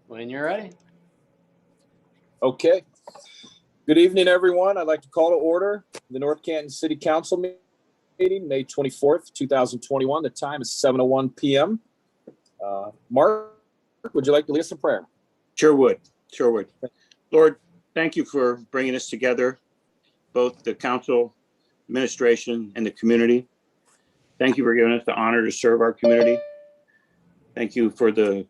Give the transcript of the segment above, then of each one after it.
When you're ready. Okay. Good evening, everyone. I'd like to call to order the North Canton City Council meeting, May 24th, 2021. The time is 7:01 p.m. Mark, would you like to lead us in prayer? Sure would. Lord, thank you for bringing us together, both the council, administration, and the community. Thank you for giving us the honor to serve our community. Thank you for the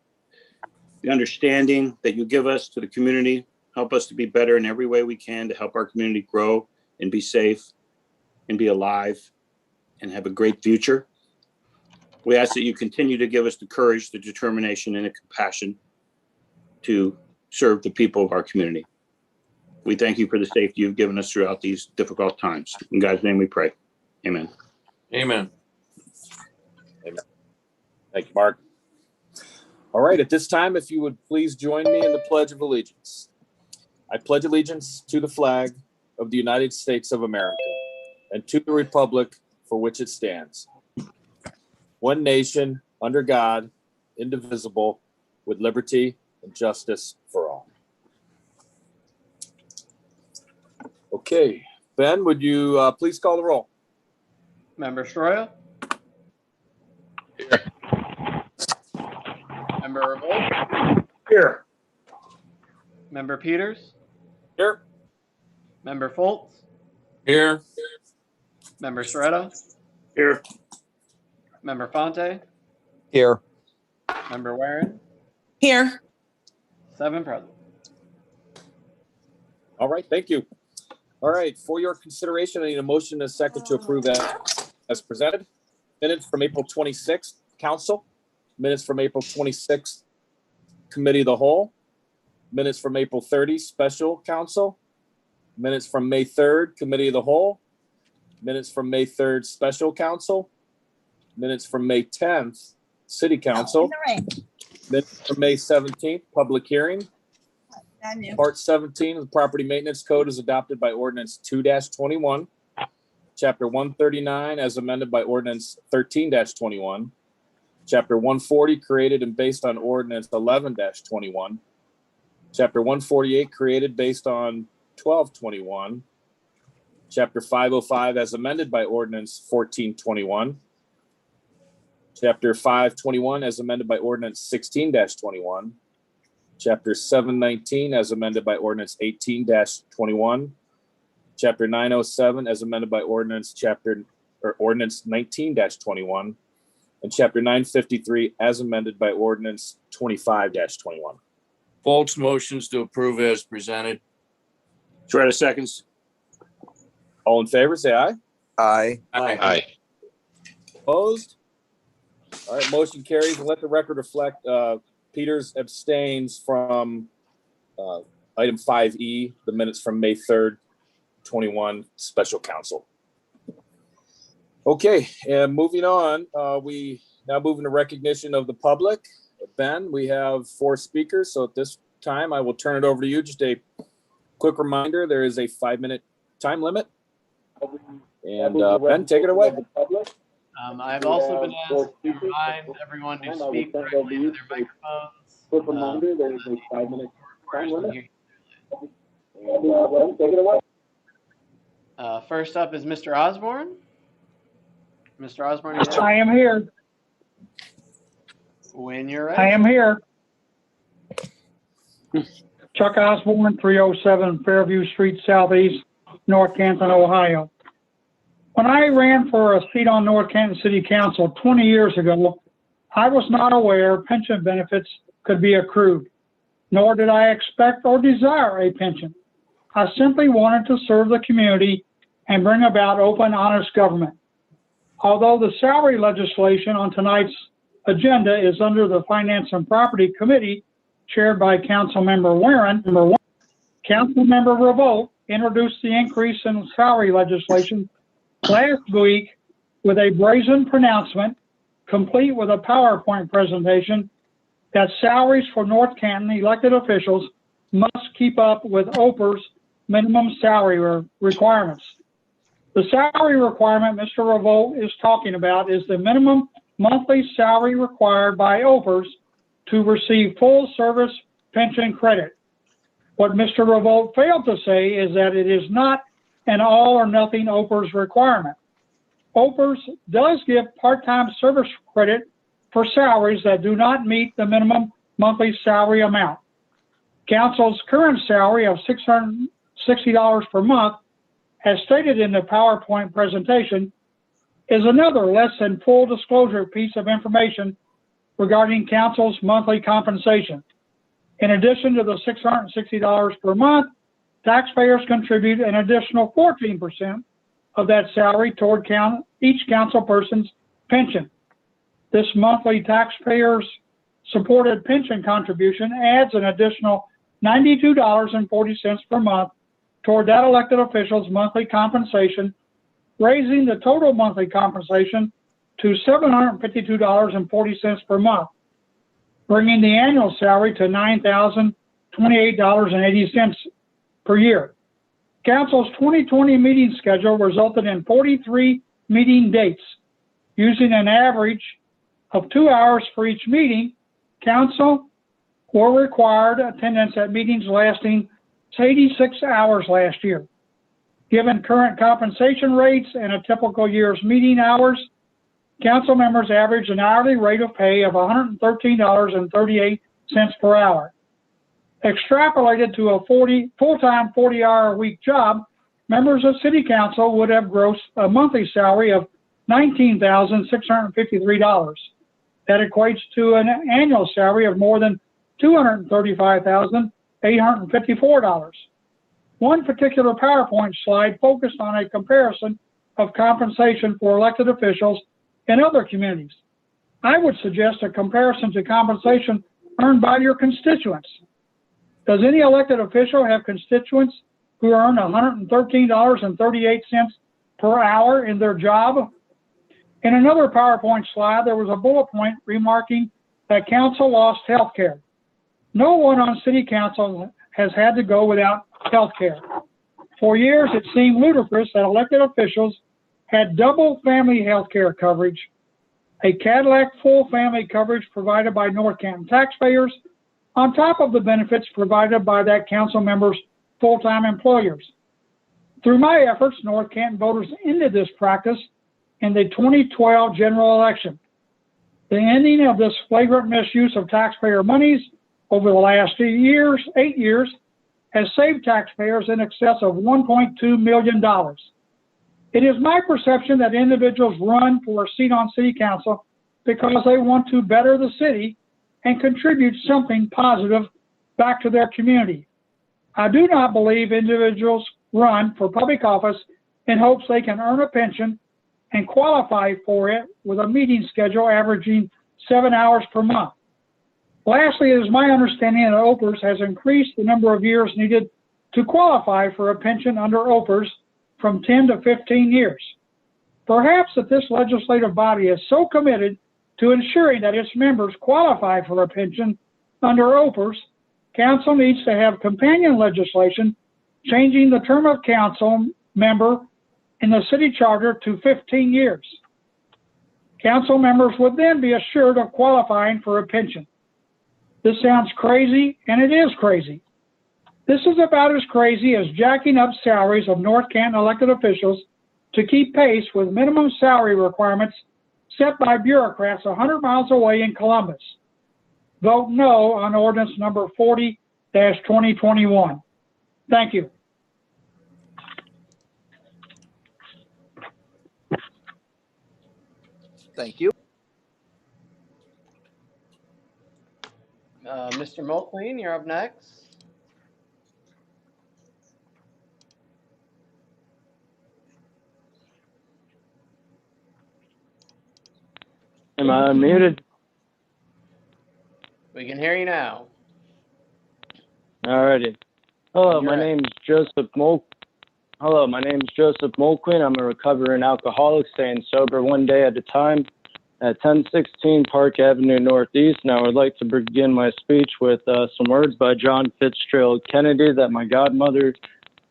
understanding that you give us to the community. Help us to be better in every way we can to help our community grow and be safe and be alive and have a great future. We ask that you continue to give us the courage, the determination, and the compassion to serve the people of our community. We thank you for the safety you've given us throughout these difficult times. In God's name we pray. Amen. Amen. Amen. Thank you, Mark. All right, at this time, if you would please join me in the Pledge of Allegiance. I pledge allegiance to the flag of the United States of America and to the republic for which it stands, one nation, under God, indivisible, with liberty and justice for all. Okay, Ben, would you please call the roll? Member Stroya? Here. Member Revolt? Here. Member Peters? Here. Member Foltz? Here. Member Soretta? Here. Member Fonte? Here. Member Warren? Here. 7 present. All right, thank you. All right, for your consideration, I need a motion and a second to approve that as presented. Minutes from April 26th, Council. Minutes from April 26th, Committee of the Whole. Minutes from April 30th, Special Council. Minutes from May 3rd, Committee of the Whole. Minutes from May 3rd, Special Council. Minutes from May 10th, City Council. Minutes from May 17th, Public Hearing. Part 17 of the Property Maintenance Code is adopted by Ordinance 2-21. Chapter 139 as amended by Ordinance 13-21. Chapter 140 created and based on Ordinance 11-21. Chapter 148 created based on 12-21. Chapter 505 as amended by Ordinance 14-21. Chapter 521 as amended by Ordinance 16-21. Chapter 719 as amended by Ordinance 18-21. Chapter 907 as amended by Ordinance Ordinance 19-21. And Chapter 953 as amended by Ordinance 25-21. Foltz motions to approve as presented. Soretta seconds. All in favor, say aye. Aye. Aye. Opposed? All right, motion carries. And let the record reflect Peters abstains from item 5E, the minutes from May 3rd, 21, Special Council. Okay, and moving on, we now move into recognition of the public. Ben, we have 4 speakers, so at this time, I will turn it over to you. Just a quick reminder, there is a 5-minute time limit. And Ben, take it away. I've also been asked to remind everyone to speak directly into their microphones. Quick reminder, there is a 5-minute time limit. Take it away. First up is Mr. Osborne. Mr. Osborne, I am here. When you're ready. I am here. Chuck Osborne, 307 Fairview Street Southeast, North Canton, Ohio. When I ran for a seat on North Canton City Council 20 years ago, I was not aware pension benefits could be accrued, nor did I expect or desire a pension. I simply wanted to serve the community and bring about open, honest government. Although the salary legislation on tonight's agenda is under the Finance and Property Committee, chaired by Councilmember Warren, Councilmember Revolt introduced the increase in salary legislation last week with a brazen pronouncement, complete with a PowerPoint presentation, that salaries for North Canton elected officials must keep up with OPR's minimum salary requirements. The salary requirement Mr. Revolt is talking about is the minimum monthly salary required by OPRs to receive full service pension credit. What Mr. Revolt failed to say is that it is not an all or nothing OPERS requirement. OPERS does give part-time service credit for salaries that do not meet the minimum monthly salary amount. Council's current salary of $660 per month, as stated in the PowerPoint presentation, is another less than full disclosure piece of information regarding Council's monthly compensation. In addition to the $660 per month, taxpayers contribute an additional 14% of that salary toward each council person's pension. This monthly taxpayers supported pension contribution adds an additional $92.40 per month toward that elected official's monthly compensation, raising the total monthly compensation to $752.40 per month, bringing the annual salary to $9,028.80 per year. Council's 2020 meeting schedule resulted in 43 meeting dates. Using an average of 2 hours for each meeting, Council were required attendance at meetings lasting 86 hours last year. Given current compensation rates and a typical year's meeting hours, Council members average an hourly rate of pay of $113.38 per hour. Extrapolated to a full-time 40-hour-a-week job, members of City Council would have grossed a monthly salary of $19,653. That equates to an annual salary of more than $235,854. One particular PowerPoint slide focused on a comparison of compensation for elected officials in other communities. I would suggest a comparison to compensation earned by your constituents. Does any elected official have constituents who earn $113.38 per hour in their job? In another PowerPoint slide, there was a bullet point remarking that Council lost health care. No one on City Council has had to go without health care. For years, it seemed ludicrous that elected officials had double family health care coverage, a Cadillac full family coverage provided by North Canton taxpayers, on top of the benefits provided by that council member's full-time employers. Through my efforts, North Canton voters ended this practice in the 2012 general election. The ending of this flagrant misuse of taxpayer monies over the last 8 years, has saved taxpayers in excess of $1.2 million. It is my perception that individuals run for a seat on City Council because they want to better the city and contribute something positive back to their community. I do not believe individuals run for public office in hopes they can earn a pension and qualify for it with a meeting schedule averaging 7 hours per month. Lastly, it is my understanding that OPERS has increased the number of years needed to qualify for a pension under OPERS from 10 to 15 years. Perhaps that this legislative body is so committed to ensuring that its members qualify for a pension under OPERS, Council needs to have companion legislation changing the term of council member in the city charter to 15 years. Council members would then be assured of qualifying for a pension. This sounds crazy, and it is crazy. This is about as crazy as jacking up salaries of North Canton elected officials to keep pace with minimum salary requirements set by bureaucrats 100 miles away in Columbus. Vote no on ordinance number 40-2021. Thank you. Thank you. Mr. Mulqueen, you're up next. Am I unmuted? We can hear you now. Alrighty. Hello, You're my right. name is Joseph Mulqueen. I'm a recovering alcoholic, staying sober one day at a time at 1016 Park Avenue Northeast. And I would like to begin my speech with some words by John Fitzgerald Kennedy that my godmother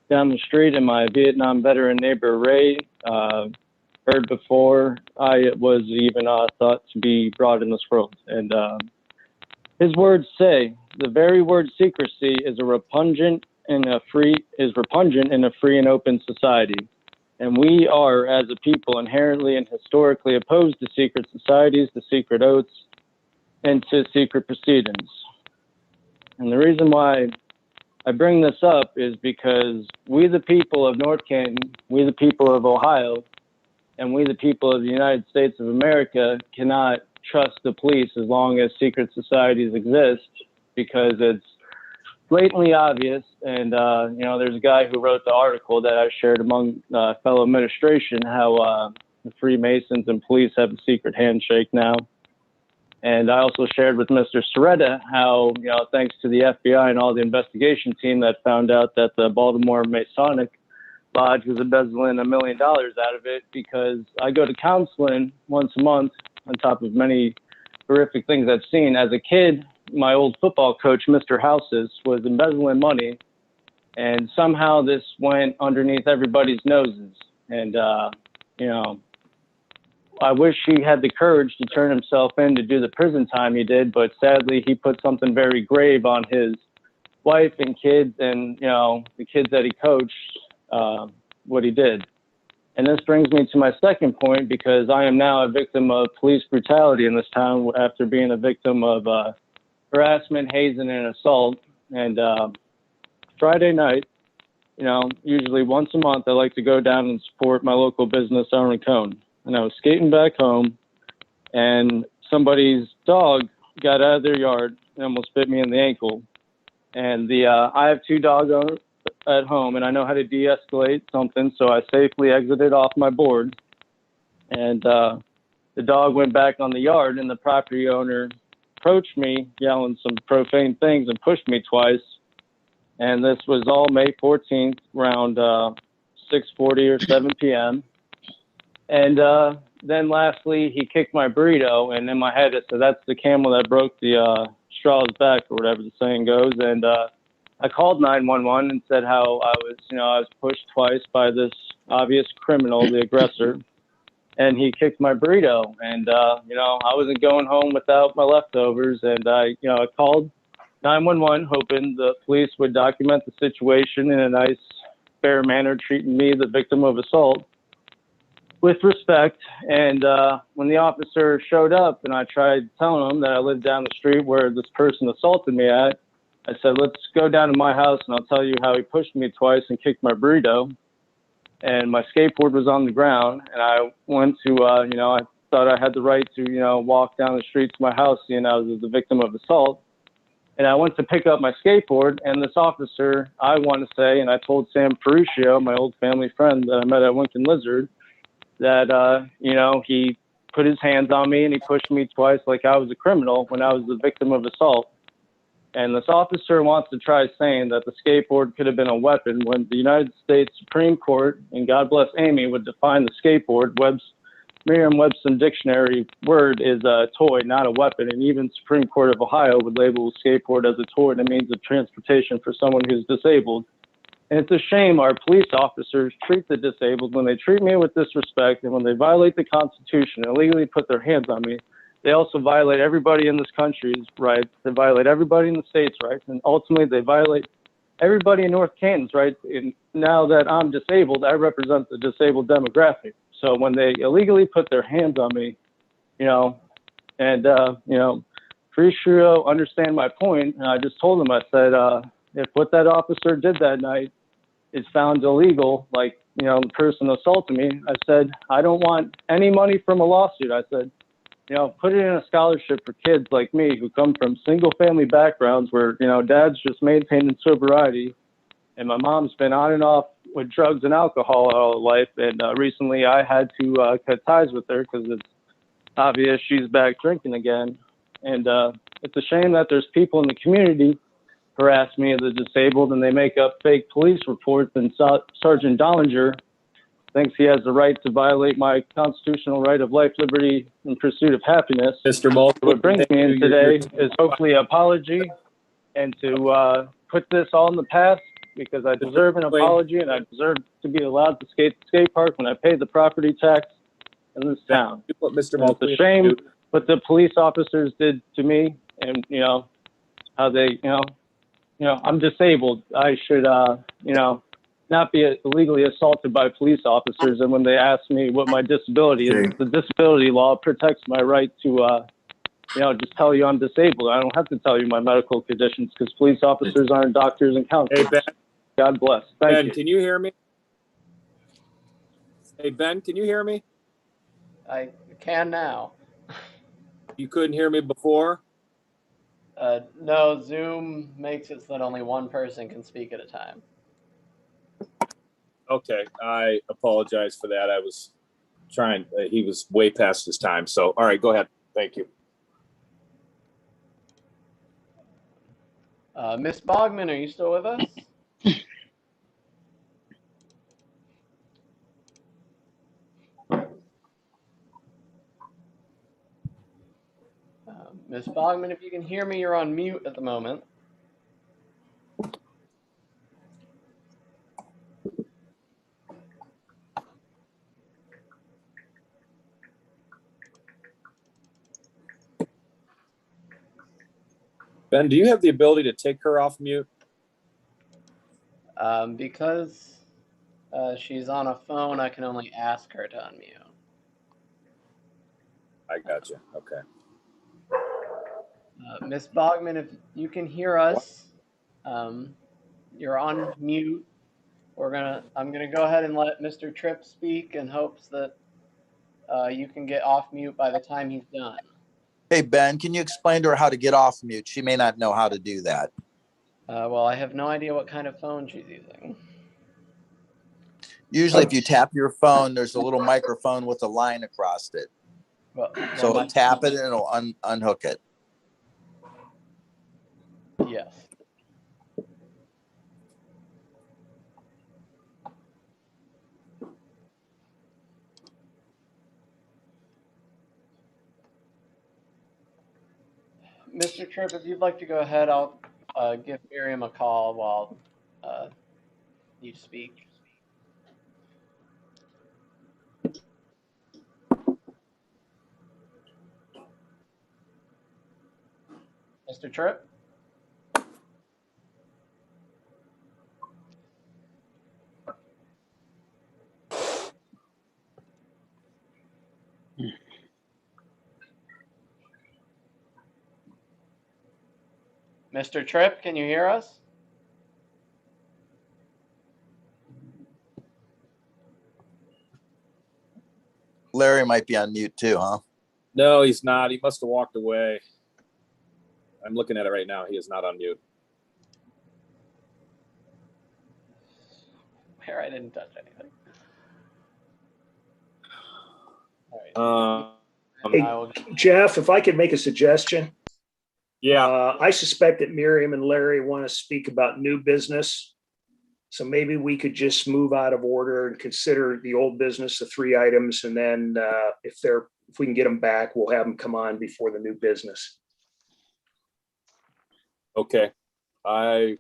down the street and my Vietnam veteran neighbor Ray heard before I was even thought to be brought in this world. And his words say, the very word secrecy is repugnant in a free and open society. And we are, as a people, inherently and historically opposed to secret societies, to secret oaths, and to secret proceedings. And the reason why I bring this up is because we, the people of North Canton, we, the people of Ohio, and we, the people of the United States of America, cannot trust the police as long as secret societies exist, because it's blatantly obvious. And, there's a guy who wrote the article that I shared among fellow administration, how the Freemasons and police have a secret handshake now. And I also shared with Mr. Soretta how, thanks to the FBI and all the investigation team that found out that the Baltimore Masonic Lodge was embezzling $1 million out of it, because I go to counseling once a month on top of many horrific things I've seen. As a kid, my old football coach, Mr. Houses, was embezzling money, and somehow this went underneath everybody's noses. And, I wish he had the courage to turn himself in to do the prison time he did, but sadly he put something very grave on his wife and kids and, the kids that he coached, what he did. And this brings me to my second point, because I am now a victim of police brutality in this town after being a victim of harassment, hazing, and assault. And Friday night, usually once a month, I like to go down and support my local business, Iron Cone. And I was skating back home, and somebody's dog got out of their yard and almost bit me in the ankle. And I have 2 dog owners at home, and I know how to de-escalate something, so I safely exited off my board. And the dog went back on the yard, and the property owner approached me, yelling some profane things, and pushed me twice. And this was all May 14th, around 6:40 or 7 p.m. And then lastly, he kicked my burrito, and in my head it said, "That's the camel that broke the straw's back," or whatever the saying goes. And I called 911 and said how I was pushed twice by this obvious criminal, the aggressor, and he kicked my burrito. And I wasn't going home without my leftovers, and I called 911 hoping the police would document the situation in a nice, fair manner, treating me, the victim of assault, with respect. And when the officer showed up and I tried telling him that I lived down the street where this person assaulted me at, I said, "Let's go down to my house and I'll tell you how he pushed me twice and kicked my burrito." And my skateboard was on the ground, and I went to, I thought I had the right to, walk down the street to my house, seeing I was the victim of assault. And I went to pick up my skateboard, and this officer, I want to say, and I told Sam Ferruccio, my old family friend that I met at Winkin Lizard, that, he put his hands on me and he pushed me twice like I was a criminal when I was the victim of assault. And this officer wants to try saying that the skateboard could have been a weapon when the United States Supreme Court, and God bless Amy, would define the skateboard. Merriam-Webster dictionary word is a toy, not a weapon. And even Supreme Court of Ohio would label a skateboard as a toy and a means of transportation for someone who's disabled. And it's a shame our police officers treat the disabled, when they treat me with disrespect and when they violate the Constitution and illegally put their hands on me, they also violate everybody in this country's rights. They violate everybody in the state's rights. And ultimately, they violate everybody in North Canton's rights. And now that I'm disabled, I represent the disabled demographic. So when they illegally put their hands on me, Ferruccio understand my point. And I just told him, I said, if what that officer did that night is found illegal, like, the person assaulted me, I said, I don't want any money from a lawsuit. I said, put it in a scholarship for kids like me who come from single family backgrounds where, dad's just maintaining sobriety and my mom's been on and off with drugs and alcohol all her life. And recently I had to cut ties with her because it's obvious she's back drinking again. And it's a shame that there's people in the community harass me as a disabled and they make up fake police reports, and Sergeant Dollinger thinks he has the right to violate my constitutional right of life, liberty, and pursuit of happiness. Mr. Mulder, What brings me in today is hopefully an apology and to put this all in the past, because I deserve an apology and I deserve to be allowed to skate the skate park when I pay the property tax in this town. What Mr. It's a shame what the police officers did to me, and how they, I'm disabled. I should, not be illegally assaulted by police officers. And when they ask me what my disability is, the disability law protects my right to, just tell you I'm disabled. I don't have to tell you my medical conditions because police officers aren't doctors and Hey, counselors. Ben, God bless. Thank Ben, you. can you hear me? Hey, Ben, can you hear me? I can now. You couldn't hear me before? No, Zoom makes it so that only one person can speak at a time. Okay, I apologize for that. I was trying, he was way past his time. So, all right, go ahead. Thank you. Ms. Bogman, are you still with us? Ms. Bogman, if you can hear me, you're on mute at the moment. Ben, do you have the ability to take her off mute? Because she's on a phone, I can only ask her to unmute. I got you. Okay. Ms. Bogman, if you can hear us, you're on mute. I'm gonna go ahead and let Mr. Tripp speak in hopes that you can get off mute by the time he's done. Hey, Ben, can you explain to her how to get off mute? She may not know how to do that. Well, I have no idea what kind of phone she's using. Usually if you tap your phone, there's a little microphone with a line across it. So tap it and it'll unhook it. Yes. Mr. Tripp, if you'd like to go ahead, I'll give Miriam a call while you speak. Mr. Tripp? Mr. Tripp, can you hear us? Larry might be on mute too, huh? No, he's not. He must have walked away. I'm looking at it right now. He is not on mute. Here, I didn't touch anything. All right. Hey, Jeff, if I could make a suggestion. Yeah. I suspect that Miriam and Larry want to speak about new business. So maybe we could just move out of order and consider the old business, the 3 items. And then if we can get them back, we'll have them come on before the new business. Okay. I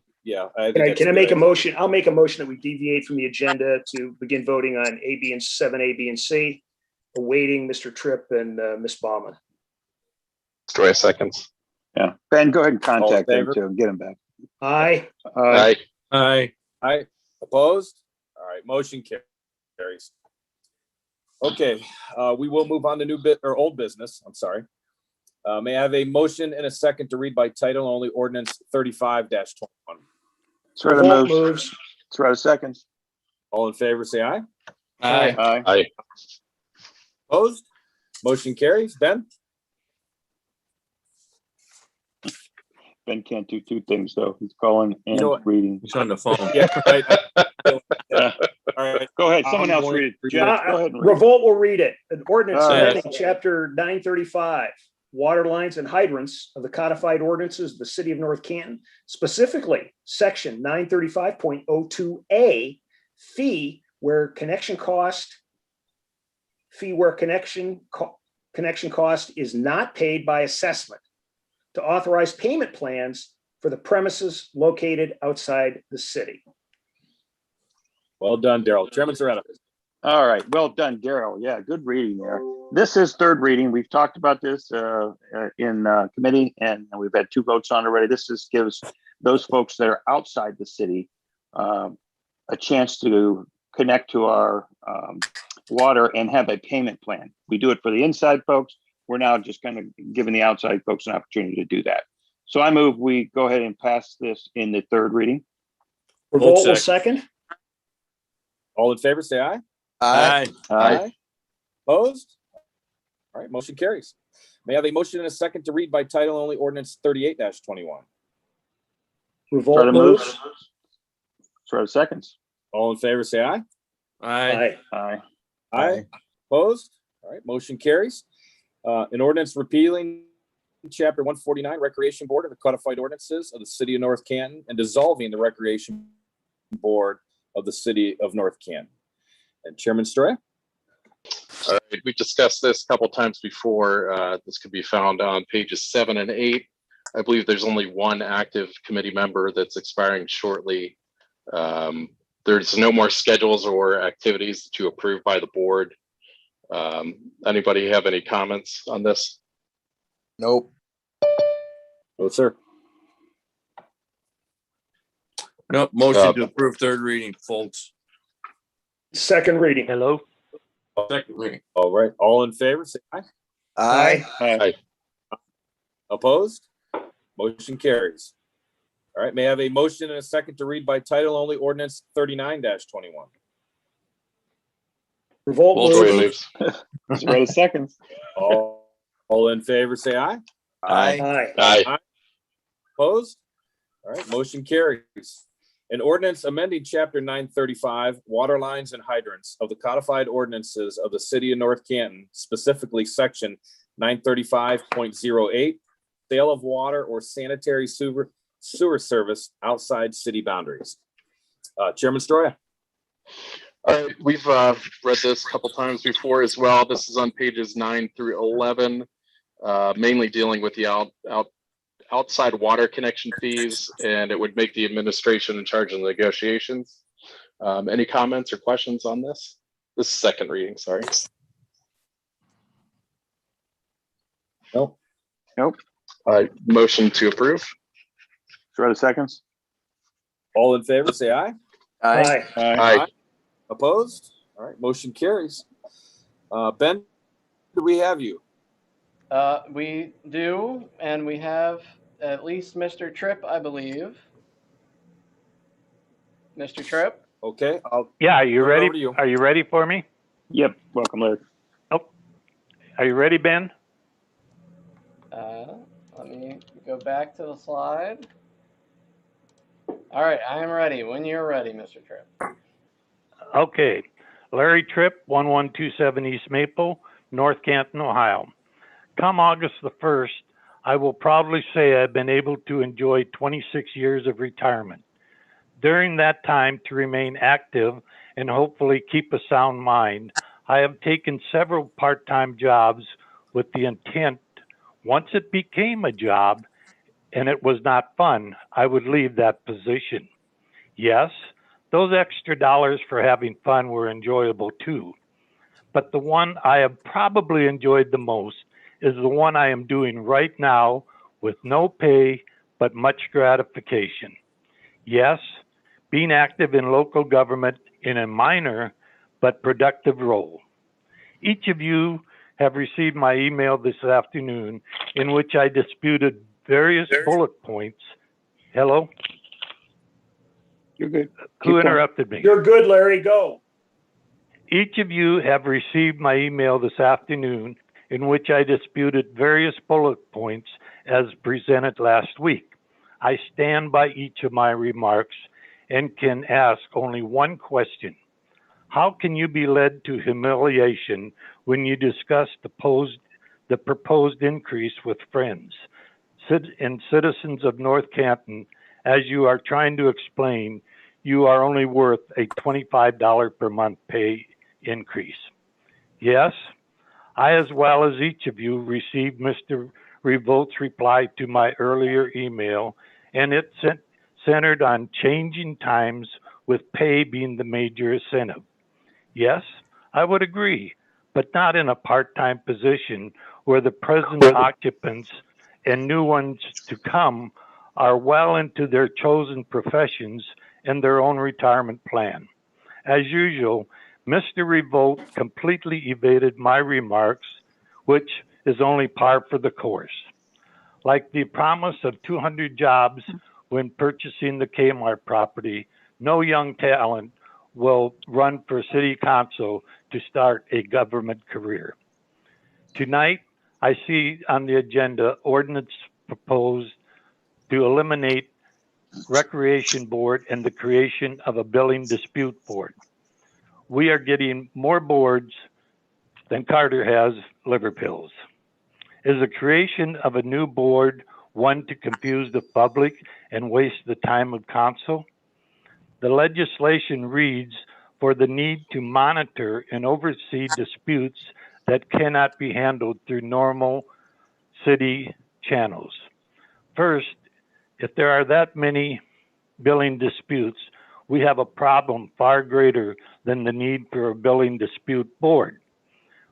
think Can I make a motion? I'll make a motion that we deviate from the agenda to begin voting on A, B, and 7A, B, and C, awaiting Mr. Tripp and Ms. Baumann. Story seconds. Yeah. Ben, go ahead and All in contact them favor? too and get them back. Aye. Aye. Aye. Opposed? All right. Motion carries. Okay. We will move on to old business. I'm sorry. May I have a motion and a second to read by title only ordinance 35-21? Soretta Revolt moves. moves. Soretta seconds. All in favor, say aye. Aye. Aye. Aye. Opposed? Motion carries. Ben? Ben can't do 2 things though. He's calling and know what? reading. He's on the phone. Yeah. Right. Yeah. All right. Go ahead. Someone I'm else going read to it. Jeff, go ahead and read it. Revolt will read it. An ordinance All right. amending chapter 935, water lines and hydrants of the codified ordinances of the city of North Canton, specifically section 935.02A, fee where connection cost is not paid by assessment, to authorize payment plans for the premises located outside the city. Well done, Daryl. Chairman Soretta. All right, well done, Daryl. Yeah, good reading there. This is third reading. We've talked about this in committee, and we've had 2 votes on already. This just gives those folks that are outside the city a chance to connect to our water and have a payment plan. We do it for the inside folks. We're now just kind of giving the outside folks an opportunity to do that. So I move we go ahead and pass this in the third reading. Revolt will second. All in favor, say aye. Aye. Aye. Opposed? All right, motion carries. May I have a motion and a second to read by title only ordinance 38-21? Revolt moves. Sort of seconds. All in favor, say aye. Aye. Aye. Aye. Opposed? All right, motion carries. An ordinance repealing Chapter 149 Recreation Board of the Codified Ordinances of the City of North Canton and dissolving the Recreation Board of the City of North Canton. And Chairman Stroya? All right, we discussed this a couple times before. This could be found on pages 7 and 8. I believe there's only one active committee member that's expiring shortly. There's no more schedules or activities to approve by the board. Anybody have any comments on this? Nope. No, sir. Nope, motion to approve third reading, Foltz. Second reading. Hello? Second reading. All right, all in favor, say aye. Aye. Aye. Opposed? Motion carries. All right, may I have a motion and a second to read by title only ordinance 39-21? Revolt Stroya moves. moves. Sort of seconds. All in favor, say aye. Aye. Aye. Aye. Opposed? All right, motion carries. An ordinance amending chapter 935, water lines and hydrants of the codified ordinances of the city of North Canton, specifically section 935.08, sale of water or sanitary sewer service outside city boundaries. Chairman Stroya. All right, we've read this a couple times before as well. This is on pages 9 through 11, mainly dealing with the outside water connection fees, and it would make the administration in charge of the negotiations. Any comments or questions on this? This is second reading, sorry. Nope. Nope. All right, motion to approve. Sort of seconds. All in favor, say aye. Aye. Aye. Opposed? All right, motion carries. Ben, do we have you? We do, and we have at least Mr. Tripp, I believe. Mr. Tripp? Okay, Yeah, are you turn it ready? over to you. Are you ready for me? Yep. Welcome, Larry. Are you ready, Ben? Let me go back to the slide. All right, I am ready. When you're ready, Mr. Tripp. Okay. Larry Tripp, 1127 East Maple, North Canton, Ohio. Come August the 1st, I will proudly say I've been able to enjoy 26 years of retirement. During that time, to remain active and hopefully keep a sound mind, I have taken several part-time jobs with the intent, once it became a job and it was not fun, I would leave that position. Yes, those extra dollars for having fun were enjoyable too. But the one I have probably enjoyed the most is the one I am doing right now with no pay but much gratification. Yes, being active in local government in a minor but productive role. Each of you have received my email this afternoon in which I disputed various bullet points. Hello? You're good. Who interrupted me? You're good, Larry. Go. Each of you have received my email this afternoon in which I disputed various bullet points as presented last week. I stand by each of my remarks and can ask only one question. How can you be led to humiliation when you discuss the proposed increase with friends and citizens of North Canton, as you are trying to explain you are only worth a $25 per month pay increase? Yes, I, as well as each of you, received Mr. Revolt's reply to my earlier email, and it centered on changing times with pay being the major incentive. Yes, I would agree, but not in a part-time position where the present occupants and new ones to come are well into their chosen professions and their own retirement plan. As usual, Mr. Revolt completely evaded my remarks, which is only par for the course. Like the promise of 200 jobs when purchasing the Kmart property, no young talent will run for city council to start a government career. Tonight, I see on the agenda ordinance proposed to eliminate Recreation Board and the creation of a Billing Dispute Board. We are getting more boards than Carter has liver pills. Is the creation of a new board one to confuse the public and waste the time of council? The legislation reads for the need to monitor and oversee disputes that cannot be handled through normal city channels. First, if there are that many billing disputes, we have a problem far greater than the need for a billing dispute board.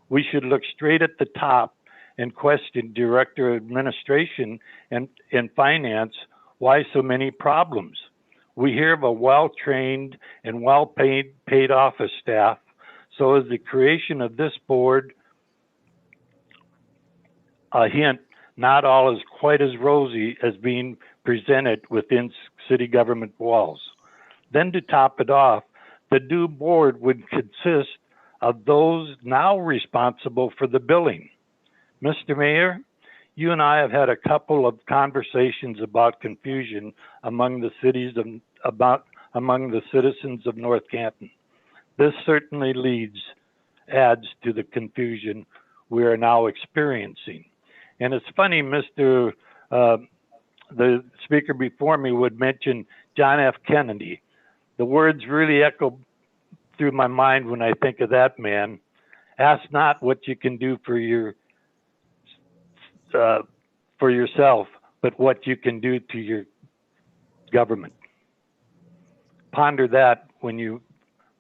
We should look straight at the top and question Director of Administration and Finance why so many problems. We hear of a well-trained and well-paid office staff, so is the creation of this board a hint not all is quite as rosy as being presented within city government walls. Then to top it off, the new board would consist of those now responsible for the billing. Mr. Mayor, you and I have had a couple of conversations about confusion among the among the citizens of North Canton. This certainly adds to the confusion we are now experiencing. And it's funny, the speaker before me would mention John F. Kennedy. The words really echo through my mind when I think of that man. Ask not what you can do for yourself, but what you can do to your government. Ponder that when you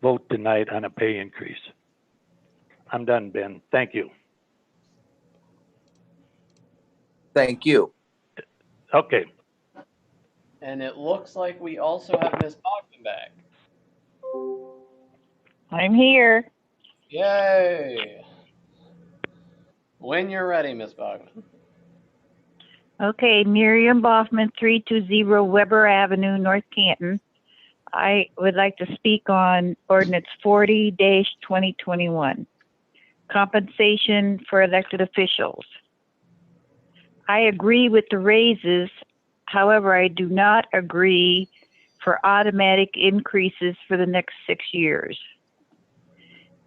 vote tonight on a pay increase. I'm done, Ben. Thank you. Thank you. Okay. And it looks like we also have Ms. Bogdan back. I'm here. Yay! When you're ready, Ms. Bogdan. Okay, Miriam Boffman, 320 Weber Avenue, North Canton. I would like to speak on Ordinance 40-2021, compensation for elected officials. I agree with the raises. However, I do not agree for automatic increases for the next 6 years.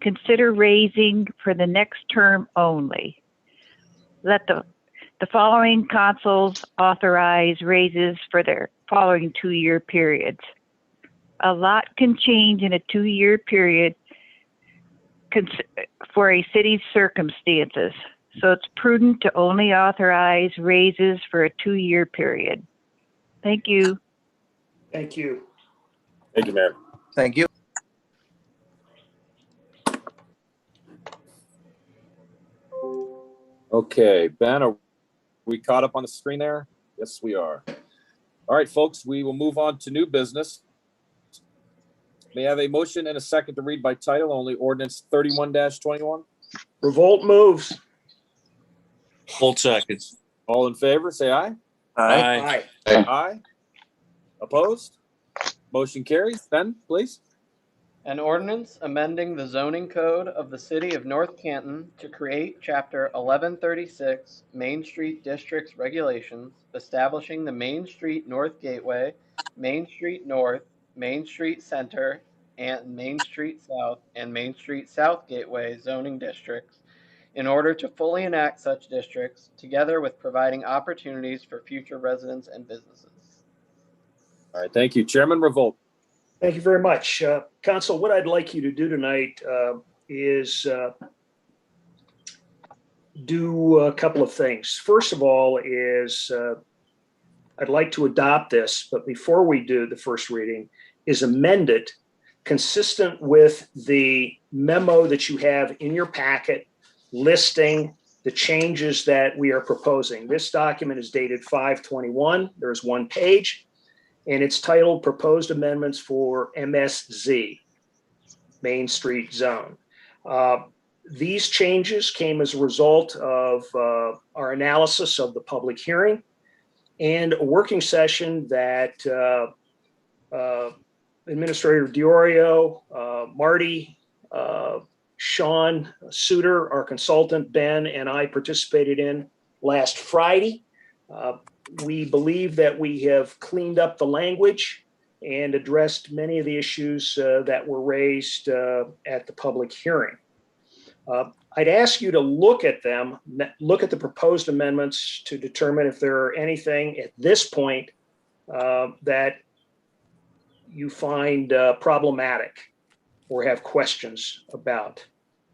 Consider raising for the next term only. Let the following councils authorize raises for their following 2-year periods. A lot can change in a 2-year period for a city's circumstances, so it's prudent to only authorize raises for a 2-year period. Thank you. Thank you. Thank you, Mayor. Thank you. Okay, Ben, are we caught up on the screen there? Yes, we are. All right, folks, we will move on to new business. May I have a motion and a second to read by title only ordinance 31-21? Revolt moves. Full seconds. All in favor, say aye. Aye. Aye. Opposed? Motion carries. Ben, please. An ordinance amending the zoning code of the city of North Canton to create Chapter 1136 Main Street Districts Regulations, establishing the Main Street North Gateway, Main Street North, Main Street Center, and Main Street South and Main Street South Gateway zoning districts in order to fully enact such districts, together with providing opportunities for future residents and businesses. All right, thank you. Chairman Revolt. Thank you very much. Council, what I'd like you to do tonight is do a couple of things. First of all is I'd like to adopt this, but before we do the first reading, is amend it consistent with the memo that you have in your packet listing the changes that we are proposing. This document is dated 5/21. There's one page, and it's titled Proposed Amendments for MSZ, Main Street Zone. These changes came as a result of our analysis of the public hearing and a working session that Administrator Diorio, Marty, Sean Suter, our consultant, Ben, and I participated in last Friday. We believe that we have cleaned up the language and addressed many of the issues that were raised at the public hearing. I'd ask you to look at them, look at the proposed amendments to determine if there are anything at this point that you find problematic or have questions about.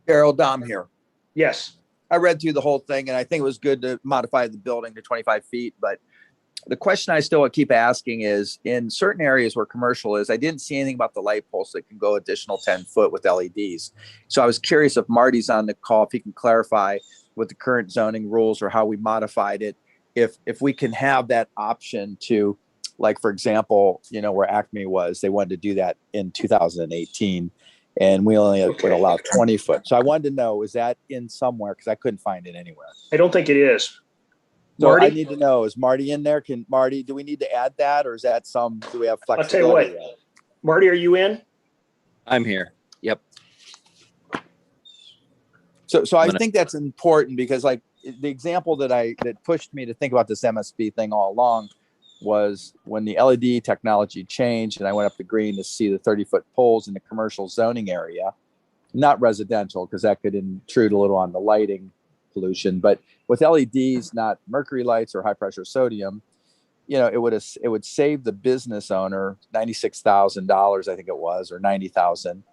Carol, Dom here. Yes. I read through the whole thing and I think it was good to modify the building to 25 feet. But the question I still keep asking is, in certain areas where commercial is, I didn't see anything about the light posts that can go additional 10 foot with LEDs. So I was curious if Marty's on the call, if he can clarify with the current zoning rules or how we modified it, if we can have that option to, like, for example, you know, where Acme was, they wanted to do that in 2018 and we only would allow 20 foot. So I wanted to know, is that in somewhere? Because I couldn't find it anywhere. I don't think it is. So Marty? I need to know, is Marty in there? Marty, do we need to add that, or is that do we have flexibility? I'll tell you what, Marty, are you in? I'm here. Yep. So I think that's important because, like, the example that pushed me to think about this MSB thing all along was when the LED technology changed and I went up to Green to see the 30-foot poles in the commercial zoning area, not residential, because that could intrude a little on the lighting pollution, but with LEDs, not mercury lights or high pressure sodium, you know, it would save the business owner $96,000, I think it was, or $90,000,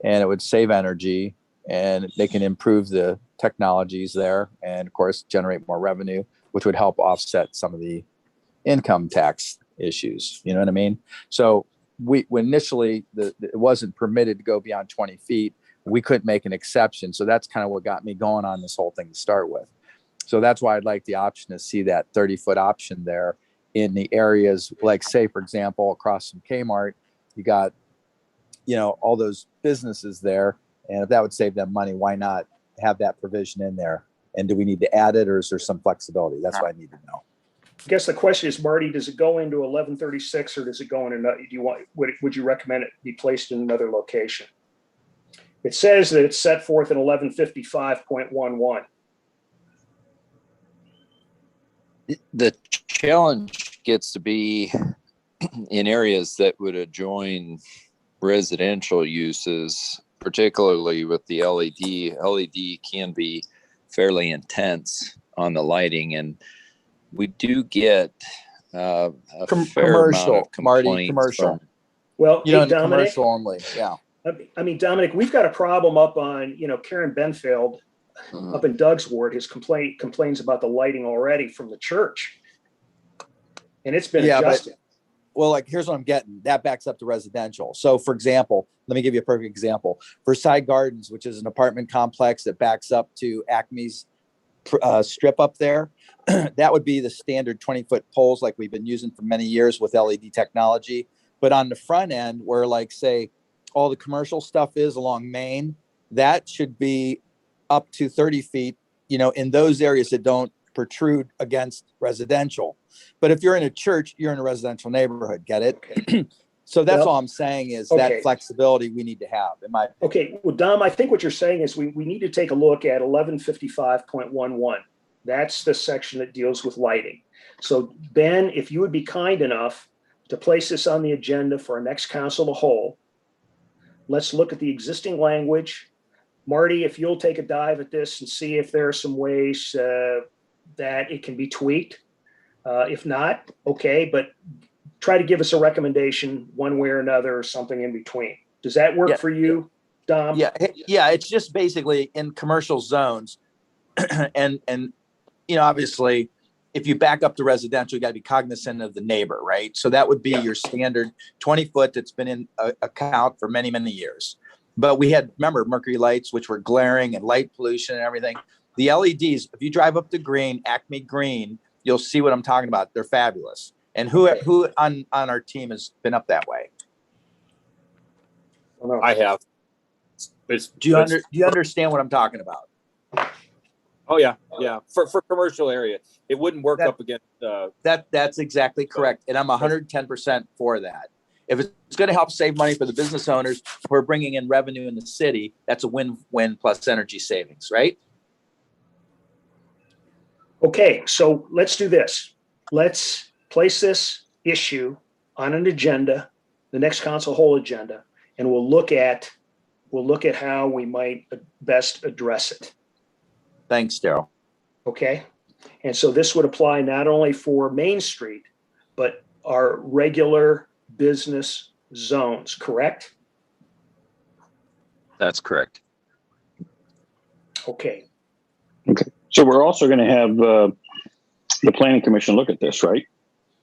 and it would save energy, and they can improve the technologies there, and of course generate more revenue, which would help offset some of the income tax issues. You know what I mean? So when initially it wasn't permitted to go beyond 20 feet. We couldn't make an exception. So that's kind of what got me going on this whole thing to start with. So that's why I'd like the option to see that 30-foot option there in the areas, like, say, for example, across from Kmart, you got, you know, all those businesses there. And if that would save them money, why not have that provision in there? And do we need to add it, or is there some flexibility? That's what I need to know. I guess the question is, Marty, does it go into 1136 or does it go in another? Would you recommend it be placed in another location? It says that it's set forth in 1155.11. The challenge gets to be in areas that would adjoin residential uses, particularly with the LED. LED can be fairly intense on the lighting, and we do get a fair amount of complaints. Marty, commercial. Well, you know, commercial only. Yeah. I mean, Dominic, we've got a problem up on, you know, Karen Benfield up in Doug's ward. His complains about the lighting already from the church, and it's been adjusted. Well, like, here's what I'm getting. That backs up to residential. So, for example, let me give you a perfect example. Versailles Gardens, which is an apartment complex that backs up to Acme's strip up there, that would be the standard 20-foot poles like we've been using for many years with LED technology. But on the front end, where, like, say, all the commercial stuff is along Main, that should be up to 30 feet, you know, in those areas that don't protrude against residential. But if you're in a church, you're in a residential neighborhood. Get it? Okay. So that's all I'm saying is that flexibility we need to have. Okay. Well, Dom, I think what you're saying is we need to take a look at 1155.11. That's the section that deals with lighting. So, Ben, if you would be kind enough to place this on the agenda for our next council of the whole, let's look at the existing language. Marty, if you'll take a dive at this and see if there are some ways that it can be tweaked. If not, okay, but try to give us a recommendation one way or another, or something in between. Does that work for you, Dom? Yeah. It's just basically in commercial zones, and you know, obviously, if you back up to residential, you got to be cognizant of the neighbor, right? So that would be your standard 20-foot that's been in account for many, many years. But we had, remember, mercury lights, which were glaring and light pollution and everything. The LEDs, if you drive up the Green, Acme Green, you'll see what I'm talking about. They're fabulous. And who on our team has been up that way? I have. Do you understand what I'm talking about? Oh yeah, yeah. For commercial area, it wouldn't work up against. That's exactly correct, and I'm 110% for that. If it's going to help save money for the business owners who are bringing in revenue in the city, that's a win-win plus energy savings, right? Okay, so let's do this. Let's place this issue on an agenda, the next council whole agenda, and we'll look at how we might best address it. Thanks, Daryl. Okay, and so this would apply not only for Main Street, but our regular business zones, correct? That's correct. Okay. Okay. So we're also going to have the planning commission look at this, right?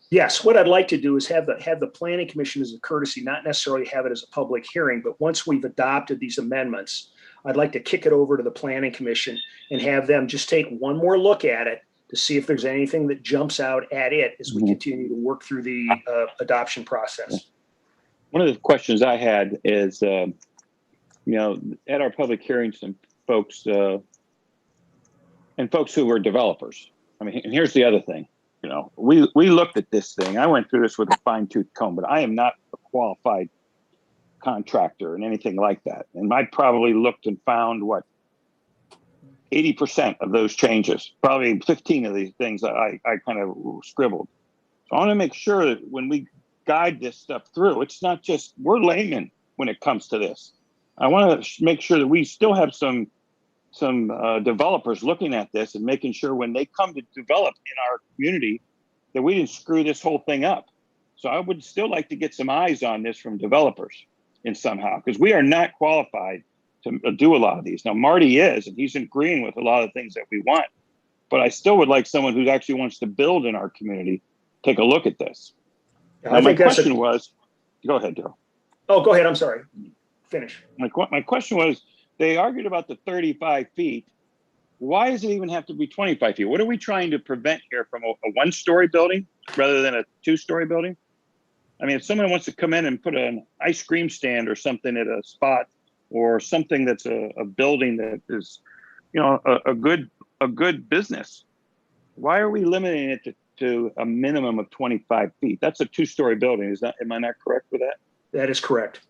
Yes. What I'd like to do is have the planning commission as a courtesy, not necessarily have it as a public hearing, but once we've adopted these amendments, I'd like to kick it over to the planning commission and have them just take one more look at it to see if there's anything that jumps out at it as we continue to work through the adoption process. One of the questions I had is, at our public hearings, some folks and folks who were developers. I mean, and here's the other thing. We looked at this thing. I went through this with a fine-tooth comb, but I am not a qualified contractor and anything like that. And I probably looked and found 80% of those changes, probably 15 of these things that I kind of scribbled. So I want to make sure that when we guide this stuff through, it's not just, we're laymen when it comes to this. I want to make sure that we still have some developers looking at this and making sure when they come to develop in our community that we didn't screw this whole thing up. So I would still like to get some eyes on this from developers in somehow, because we are not qualified to do a lot of these. Now, Marty is, and he's agreeing with a lot of things that we want, but I still would like someone who actually wants to build in our community take a look at this. Now, my question was, go ahead, Daryl. Oh, go ahead. I'm sorry. Finish. My question was, they argued about the 35 feet. Why does it even have to be 25 feet? What are we trying to prevent here from a one-story building rather than a two-story building? I mean, if someone wants to come in and put an ice cream stand or something at a spot, or something that's a building that is, a good business, why are we limiting it to a minimum of 25 feet? That's a two-story building. Am I not correct with that? That is correct.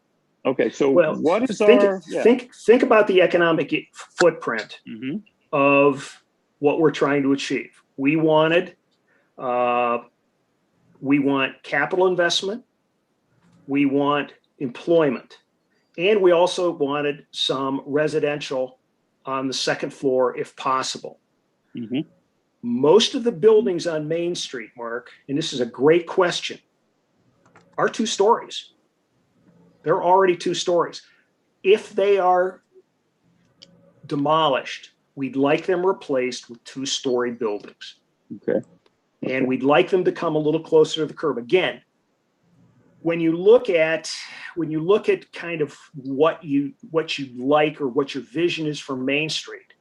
Okay, so what is think about the economic footprint of what we're trying to achieve. We want capital investment, we want employment, and we also wanted some residential on the second floor if possible. Most of the buildings on Main Street, Mark, and this is a great question, are 2 stories. They're already 2 stories. If they are demolished, we'd like them replaced with 2-story buildings. Okay. And we'd like them to come a little closer to the curb. Again, when you look at kind of what you like or what your vision is for Main Street,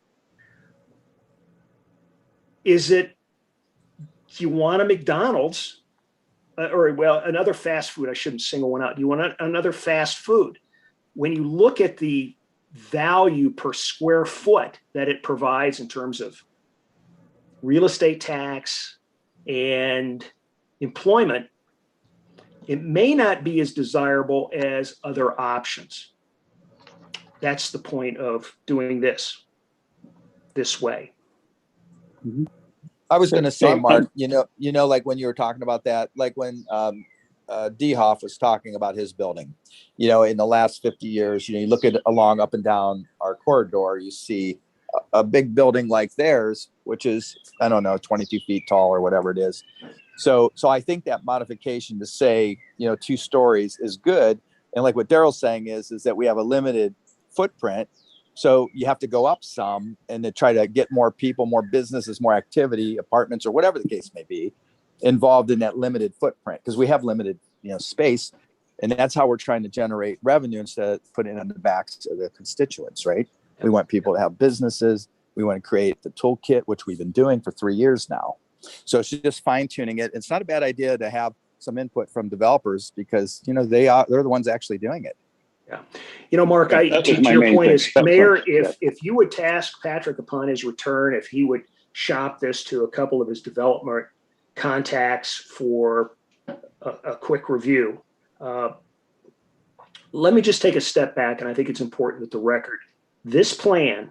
is it, do you want a McDonald's? Another fast food. I shouldn't single one out. Do you want another fast food? When you look at the value per square foot that it provides in terms of real estate tax and employment, it may not be as desirable as other options. That's the point of doing this way. I was going to say, Mark, like when you were talking about that, like when Dehoff was talking about his building, in the last 50 years, you look at along up and down our corridor, you see a big building like theirs, which is, 22 feet tall or whatever it is. So I think that modification to say, 2 stories is good. And like what Daryl's saying is that we have a limited footprint. So you have to go up some and to try to get more people, more businesses, more activity, apartments, or whatever the case may be, involved in that limited footprint, because we have limited, space. And that's how we're trying to generate revenue instead of putting it on the backs of the constituents, right? We want people to have businesses. We want to create the toolkit, which we've been doing for 3 years now. So it's just fine tuning it. It's not a bad idea to have some input from developers because, they're the ones actually doing it. Yeah. Mark, That was to my your main point thing. is, Mayor, if you would task Patrick upon his return, if he would shop this to a couple of his development contacts for a quick review. Let me just take a step back, and I think it's important that the record, this plan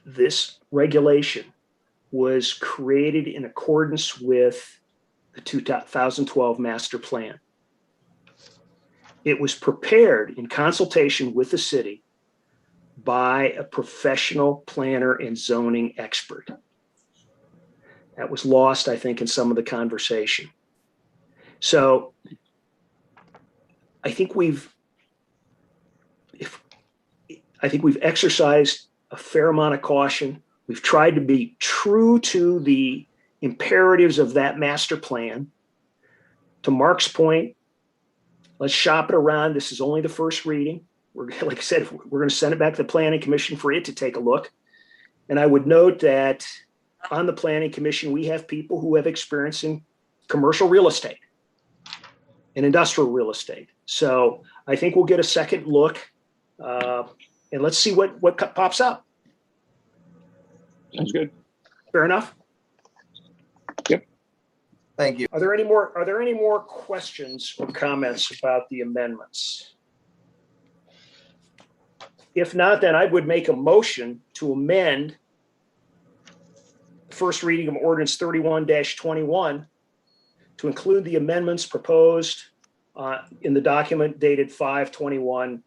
this regulation was created in accordance with the 2012 master plan. It was prepared in consultation with the city by a professional planner and zoning expert. That was lost, I think, in some of the conversation. So I think we've exercised a fair amount of caution. We've tried to be true to the imperatives of that master plan. To Mark's point, let's shop it around. This is only the first reading. Like I said, we're going to send it back to the Planning Commission for it to take a look. And I would note that on the Planning Commission, we have people who have experience in commercial real estate and industrial real estate. So I think we'll get a second look and let's see what pops up. Sounds good. Fair enough. Yep. Thank you. Are there any more questions or comments about the amendments? If not, then I would make a motion to amend first reading of ordinance 31-21 to include the amendments proposed in the document dated 5/21.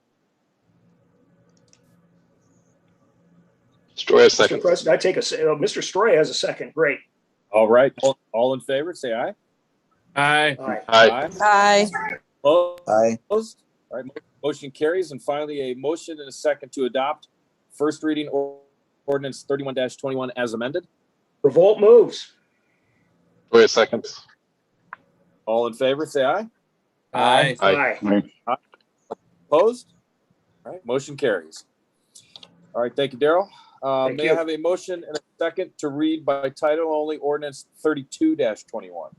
Stroy, a second. Mr. President, I take Mr. Stroy has a second. Great. All right. All in favor, say aye. Aye. Aye. Aye. Aye. Opposed? All right. Motion carries. And finally, a motion and a second to adopt first reading ordinance 31-21 as amended. Revolt moves. Wait a second. All in favor, say aye. Aye. Aye. Opposed? All right. Motion carries. All right. Thank you, Daryl. Thank May you. I have a motion and a second to read by title only ordinance 32-21?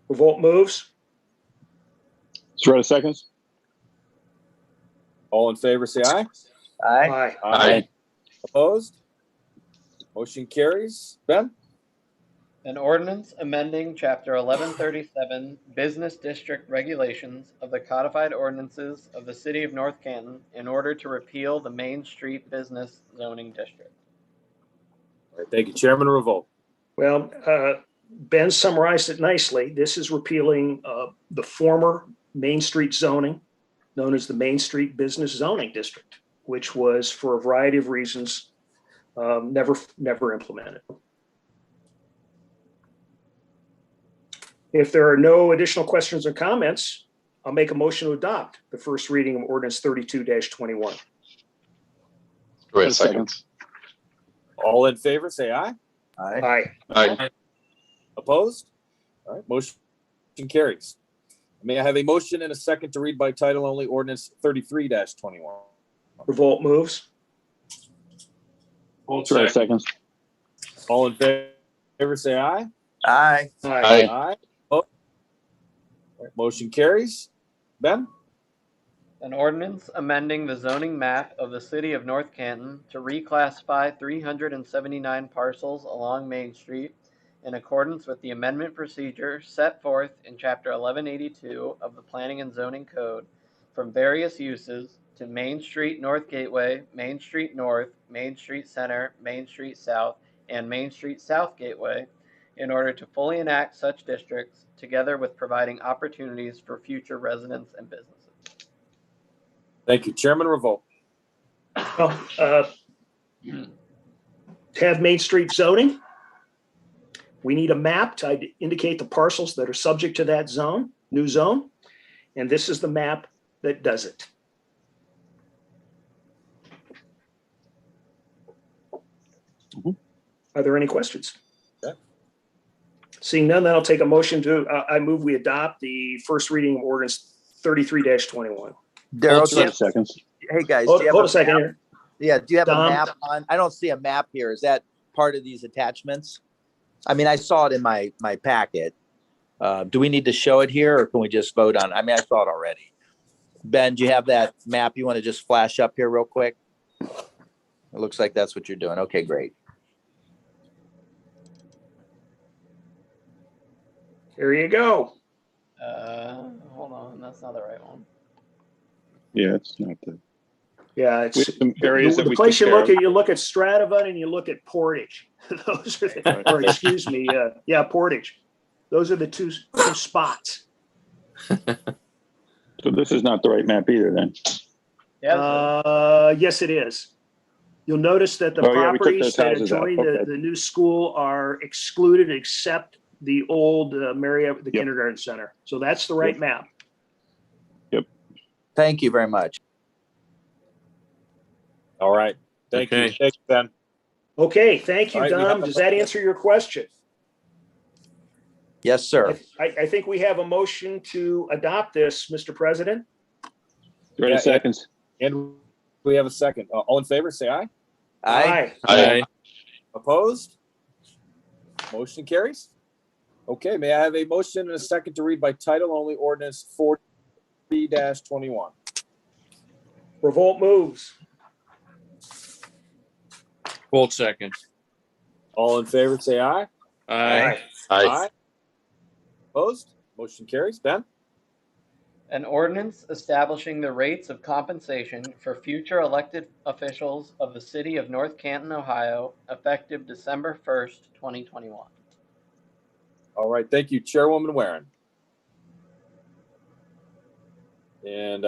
Revolt moves. Strata seconds. All in favor, say aye. Aye. Aye. Opposed? Motion carries. Ben? An ordinance amending Chapter 1137 Business District Regulations of the Codified Ordinances of the City of North Canton in order to repeal the Main Street Business Zoning District. All right, thank you, Chairman Revolt. Well, Ben summarized it nicely. This is repealing the former Main Street zoning known as the Main Street Business Zoning District, which was, for a variety of reasons, never implemented. If there are no additional questions or comments, I'll make a motion to adopt the first reading of ordinance 32-21. Wait a second. All in favor, say aye. Aye. Aye. Opposed? All right, motion carries. May I have a motion and a second to read by title only ordinance 33-21? Revolt moves. Strata seconds. All in favor, say aye. Aye. Aye. Aye. All right, motion carries. Ben? An ordinance amending the zoning map of the City of North Canton to reclassify 379 parcels along Main Street in accordance with the amendment procedure set forth in Chapter 1182 of the Planning and Zoning Code from various uses to Main Street North Gateway, Main Street North, Main Street Center, Main Street South, and Main Street South Gateway in order to fully enact such districts, together with providing opportunities for future residents and businesses. Thank you, Chairman Revolt. Well, to have Main Street zoning, we need a map to indicate the parcels that are subject to that zone, new zone, and this is the map that does it. Are there any questions? Okay. Seeing none, then I'll take a motion to, I move we adopt the first reading of ordinance 33-21. Daryl, Hold on. Seconds. hey guys, Hold do you have hold a second map? here. Yeah, do you have Dom? a map on? I don't see a map here. Is that part of these attachments? I mean, I saw it in my packet. Do we need to show it here or can we just vote on it? I mean, I saw it already. Ben, do you have that map you want to just flash up here real quick? It looks like that's what you're doing. Okay, great. There you go. Hold on, that's not the right one. Yeah, it's not the. Yeah, We it's have some areas that the we place took you care look of. at. You look at Stradivan and you look at Portage. Those are the, or excuse me, yeah, Portage. Those are the two spots. So this is not the right map either then. Yeah. Yes, it is. You'll notice that the Oh, yeah, we took properties those that houses out. adjoin Okay. the new school are excluded except the old Marriott, the Yep. kindergarten center. So that's the right map. Thank you very much. All right. Thank you. Okay. Thanks, Ben. Okay, thank you, All right, we Dom. have a- Does that answer your question? Yes, sir. I think we have a motion to adopt this, Mr. President. 30 Yeah, seconds. And we have a second. All in favor, say aye. Aye. Aye. Opposed? Motion carries. Okay, may I have a motion and a second to read by title only ordinance 40-21? Revolt moves. Full second. All in favor, say aye. Aye. Aye. Opposed? Motion carries. Ben? An ordinance establishing the rates of compensation for future elected officials of the city of North Canton, Ohio, effective December 1st, 2021. All right, thank you, Chairwoman Warren. And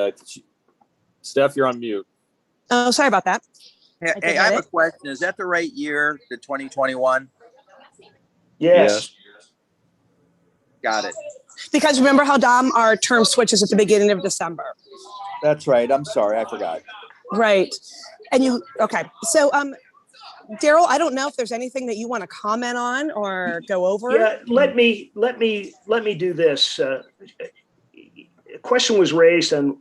Steph, you're on mute. Oh, sorry about that. Hey, did I have get a question. Is that the right year, the 2021? Yes. Got it. Because remember how, Dom, our term switches at the beginning of December. That's right. I'm sorry. I forgot. Right. And you, okay. So, Daryl, I don't know if there's anything that you want to comment on or go over. Yeah, let me do this. A question was raised on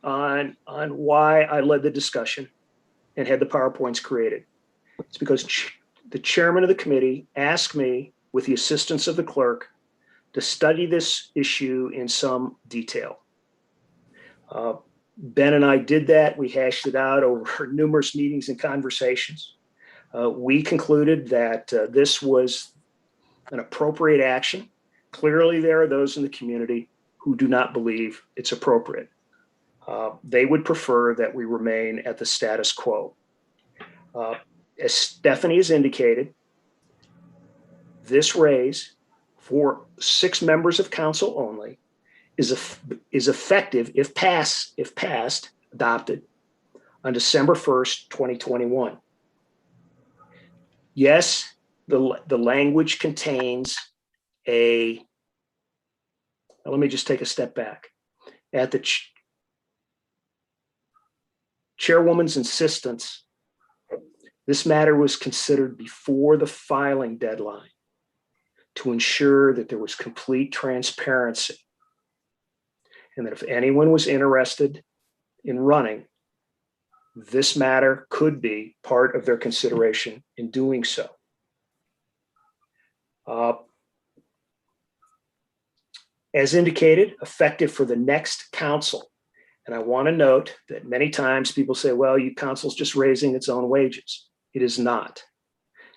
why I led the discussion and had the PowerPoints created. It's because the chairman of the committee asked me, with the assistance of the clerk, to study this issue in some detail. Ben and I did that. We hashed it out over numerous meetings and conversations. We concluded that this was an appropriate action. Clearly, there are those in the community who do not believe it's appropriate. They would prefer that we remain at the status quo. As Stephanie has indicated, this raise for 6 members of council only is effective if passed, adopted on December 1st, 2021. Yes, the language contains let me just take a step back. At the chairwoman's insistence, this matter was considered before the filing deadline to ensure that there was complete transparency and that if anyone was interested in running, this matter could be part of their consideration in doing so. As indicated, effective for the next council. And I want to note that many times people say, well, you council's just raising its own wages. It is not.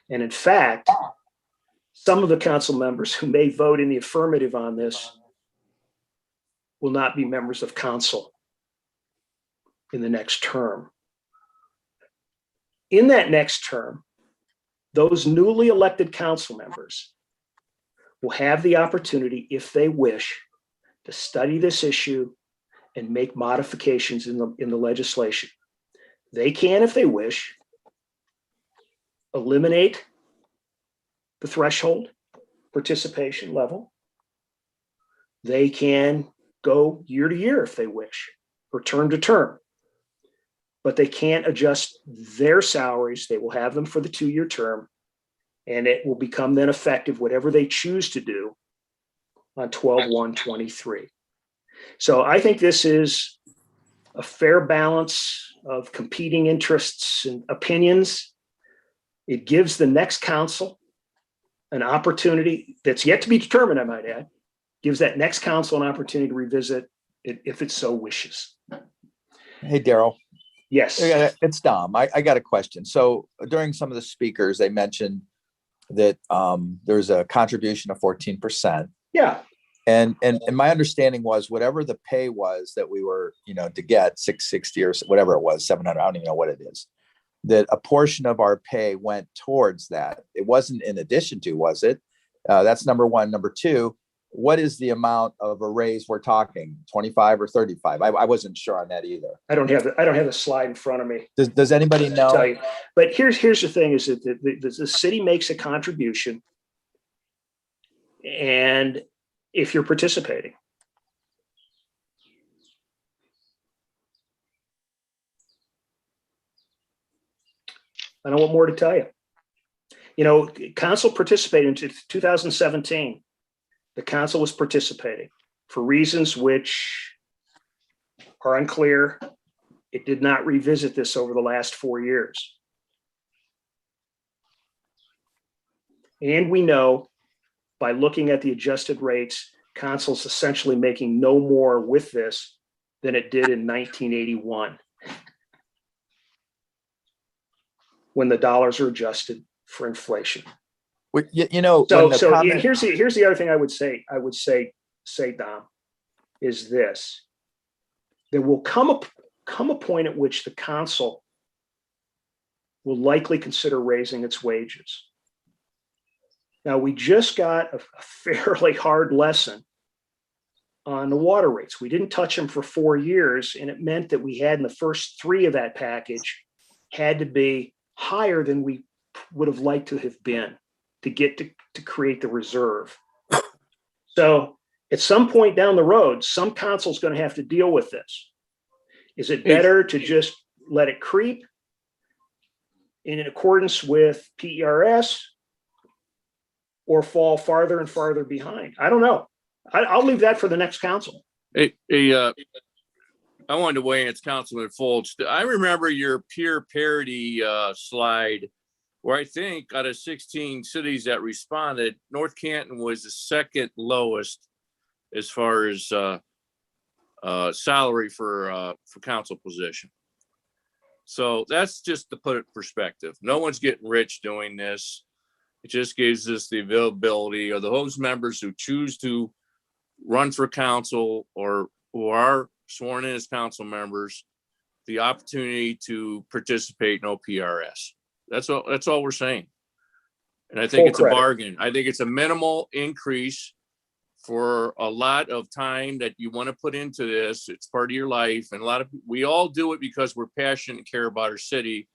And in fact, some of the council members who may vote in the affirmative on this will not be members of council in the next term. In that next term, those newly elected council members will have the opportunity, if they wish, to study this issue and make modifications in the legislation. They can, if they wish, eliminate the threshold participation level. They can go year to year if they wish, or term to term. But they can't adjust their salaries. They will have them for the 2-year term, And it will become then effective, whatever they choose to do, on 12/1/23. So I think this is a fair balance of competing interests and opinions. It gives the next council an opportunity that's yet to be determined, I might add, gives that next council an opportunity to revisit it if it so wishes. Hey, Daryl. Yes. It's Dom. I got a question. So during some of the speakers, they mentioned that there's a contribution of 14%. Yeah. And my understanding was whatever the pay was that we were, to get 660 or whatever it was, 700, I don't even know what it is, that a portion of our pay went towards that. It wasn't in addition to, was it? That's number one. Number two, what is the amount of a raise we're talking, 25 or 35? I wasn't sure on that either. I don't have the slide in front of me. Does anybody know? Tell you. But here's the thing: is that the city makes a contribution, and if you're participating, I don't know what more to tell you. Council participated in 2017. The council was participating for reasons which are unclear. It did not revisit this over the last 4 years. And we know by looking at the adjusted rates, council's essentially making no more with this than it did in 1981, when the dollars are adjusted for inflation. So here's the other thing I would say, Dom, is this: there will come a point at which the council will likely consider raising its wages. Now, we just got a fairly hard lesson on the water rates. We didn't touch them for 4 years, and it meant that we had in the first 3 of that package had to be higher than we would have liked to have been to get to create the reserve. So at some point down the road, some council's going to have to deal with this. Is it better to just let it creep in accordance with PERS, or fall farther and farther behind? I don't know. I'll leave that for the next council. I wanted to weigh in. It's Councilman Foltz. I remember your peer parity slide, where I think out of 16 cities that responded, North Canton was the second lowest as far as salary for council position. So that's just to put it in perspective. No one's getting rich doing this. It just gives us the availability of those members who choose to run for council or who are sworn in as council members, the opportunity to participate in OPRS. That's all we're saying. And I think it's a bargain. I think it's a minimal increase for a lot of time that you want to put into this. It's part of your life. And we all do it because we're passionate and care about our city.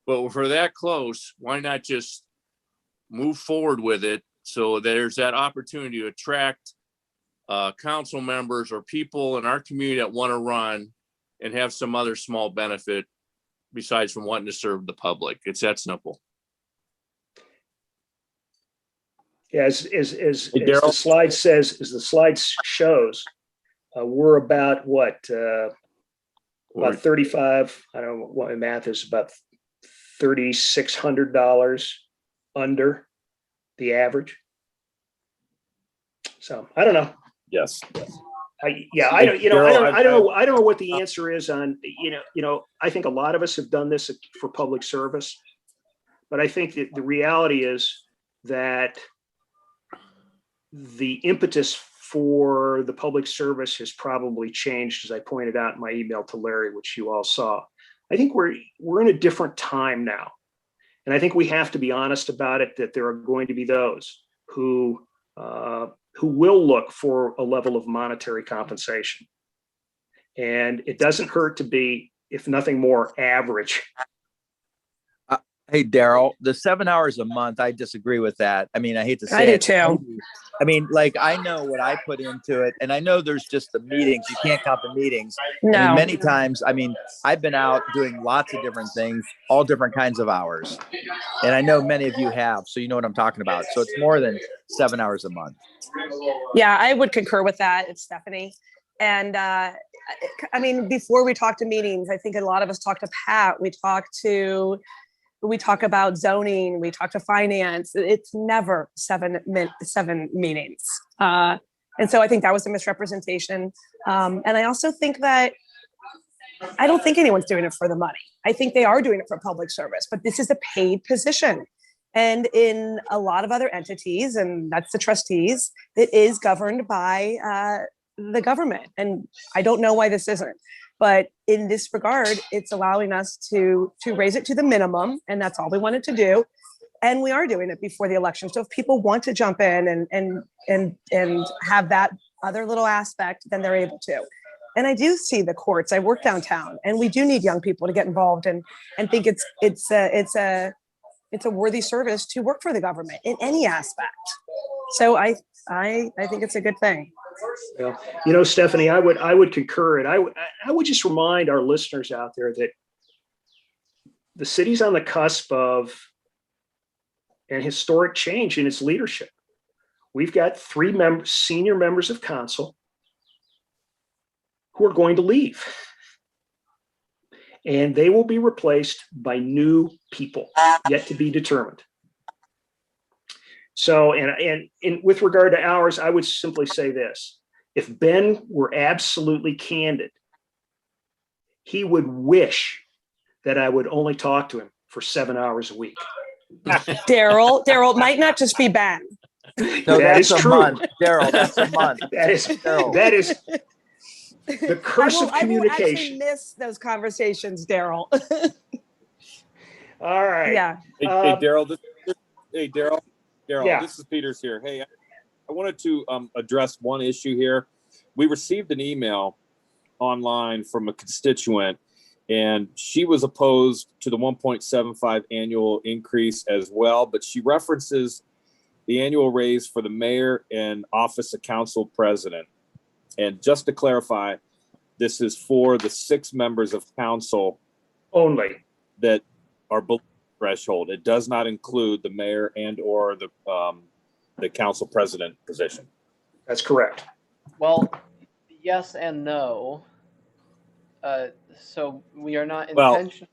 But if we're that close, why not just move forward with it? So there's that opportunity to attract council members or people in our community that want to run and have some other small benefit besides from wanting to serve the public. It's that simple. Yeah, as the slide says, as the slide shows, we're about what? About 35. I don't know what my math is. About $3,600 under the average. So I don't know. Yes. I don't know what the answer is on, I think a lot of us have done this for public service, but I think that the reality is that the impetus for the public service has probably changed, as I pointed out in my email to Larry, which you all saw. I think we're in a different time now. And I think we have to be honest about it, that there are going to be those who will look for a level of monetary compensation. And it doesn't hurt to be, if nothing more, average. Hey, Daryl, the 7 hours a month, I disagree with that. I mean, I hate to say I do it. too. I mean, like, I know what I put into it, and I know there's just the meetings. You can't count the meetings. I mean, No. many times, I mean, I've been out doing lots of different things, all different kinds of hours. And I know many of you have, so you know what I'm talking about. So it's more than 7 hours a month. Yeah, I would concur with that. It's Stephanie. And I mean, before we talk to meetings, I think a lot of us talk to Pat. We talk about zoning. We talk to finance. It's never seven meetings. And so I think that was a misrepresentation. And I also think that I don't think anyone's doing it for the money. I think they are doing it for public service, but this is a paid position. And in a lot of other entities, and that's the trustees, it is governed by the government. And I don't know why this isn't. But in this regard, it's allowing us to raise it to the minimum, and that's all we wanted to do. And we are doing it before the election. So if people want to jump in and have that other little aspect, then they're able to. And I do see the courts. I work downtown, and we do need young people to get involved and think it's a worthy service to work for the government in any aspect. So I think it's a good thing. Well, you know, Stephanie, I would concur, and I would just remind our listeners out there that the city's on the cusp of an historic change in its leadership. We've got 3 senior members of council who are going to leave, and they will be replaced by new people yet to be determined. So, and with regard to hours, I would simply say this. If Ben were absolutely candid, he would wish that I would only talk to him for 7 hours a week. Daryl might not just be Ben. No, that that's is a true. month, Daryl. That's a month. That is the curse of communication. I will actually miss those conversations, Daryl. All right. Yeah. Hey, Daryl. Daryl. Yeah. This is Peters here. Hey, I wanted to address one issue here. We received an email online from a constituent, and she was opposed to the 1.75 annual increase as well, but she references the annual raise for the mayor and office of council president. And just to clarify, this is for the 6 members of council only that are below the threshold. It does not include the mayor and or the council president position. That's correct. Well, yes and no. So we are not intentionally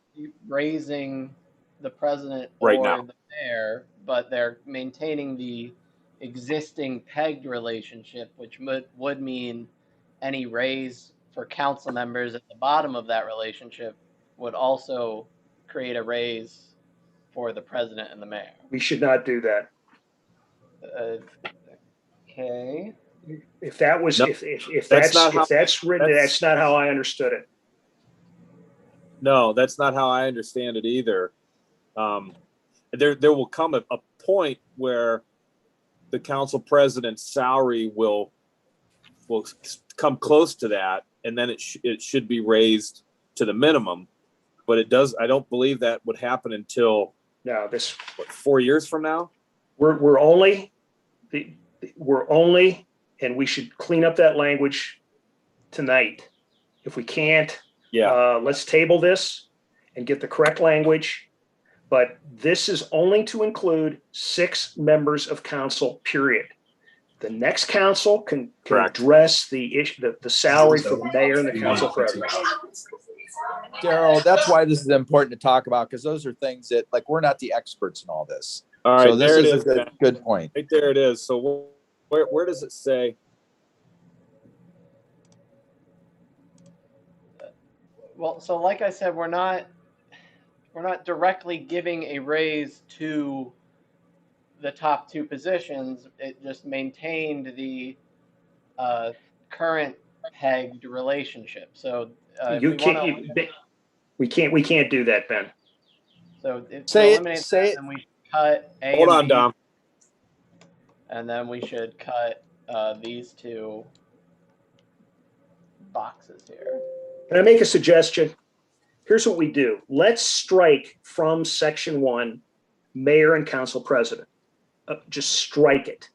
raising the president right or now. the mayor, but they're maintaining the existing pegged relationship, which would mean any raise for council members at the bottom of that relationship would also create a raise for the president and the mayor. We should not do that. Okay. If that was, No, if that's written, that's not how I understood it. No, that's not how I understand it either. There will come a point where the council president's salary will come close to that, and then it should be raised to the minimum. But it does. I don't believe that would happen until 4 years from now. We're only, and we should clean up that language tonight. If we can't, let's table this and get the correct language. But this is only to include 6 members of council, period. The next council can address the issue, the salary for the mayor and the council president. Daryl, that's why this is important to talk about, because those are things that, like, we're not the experts in all this. All right, so this there it is is. a good point. Right there it is. So where does it say? Well, so like I said, we're not directly giving a raise to the top 2 positions. It just maintained the current pegged relationship. So we can't do that, Ben. So say it. Then we cut A. Hold on, and B, Dom. and then we should cut these 2 boxes here. Can I make a suggestion? here's what we do. Let's strike from section 1, mayor and council president. Just strike it.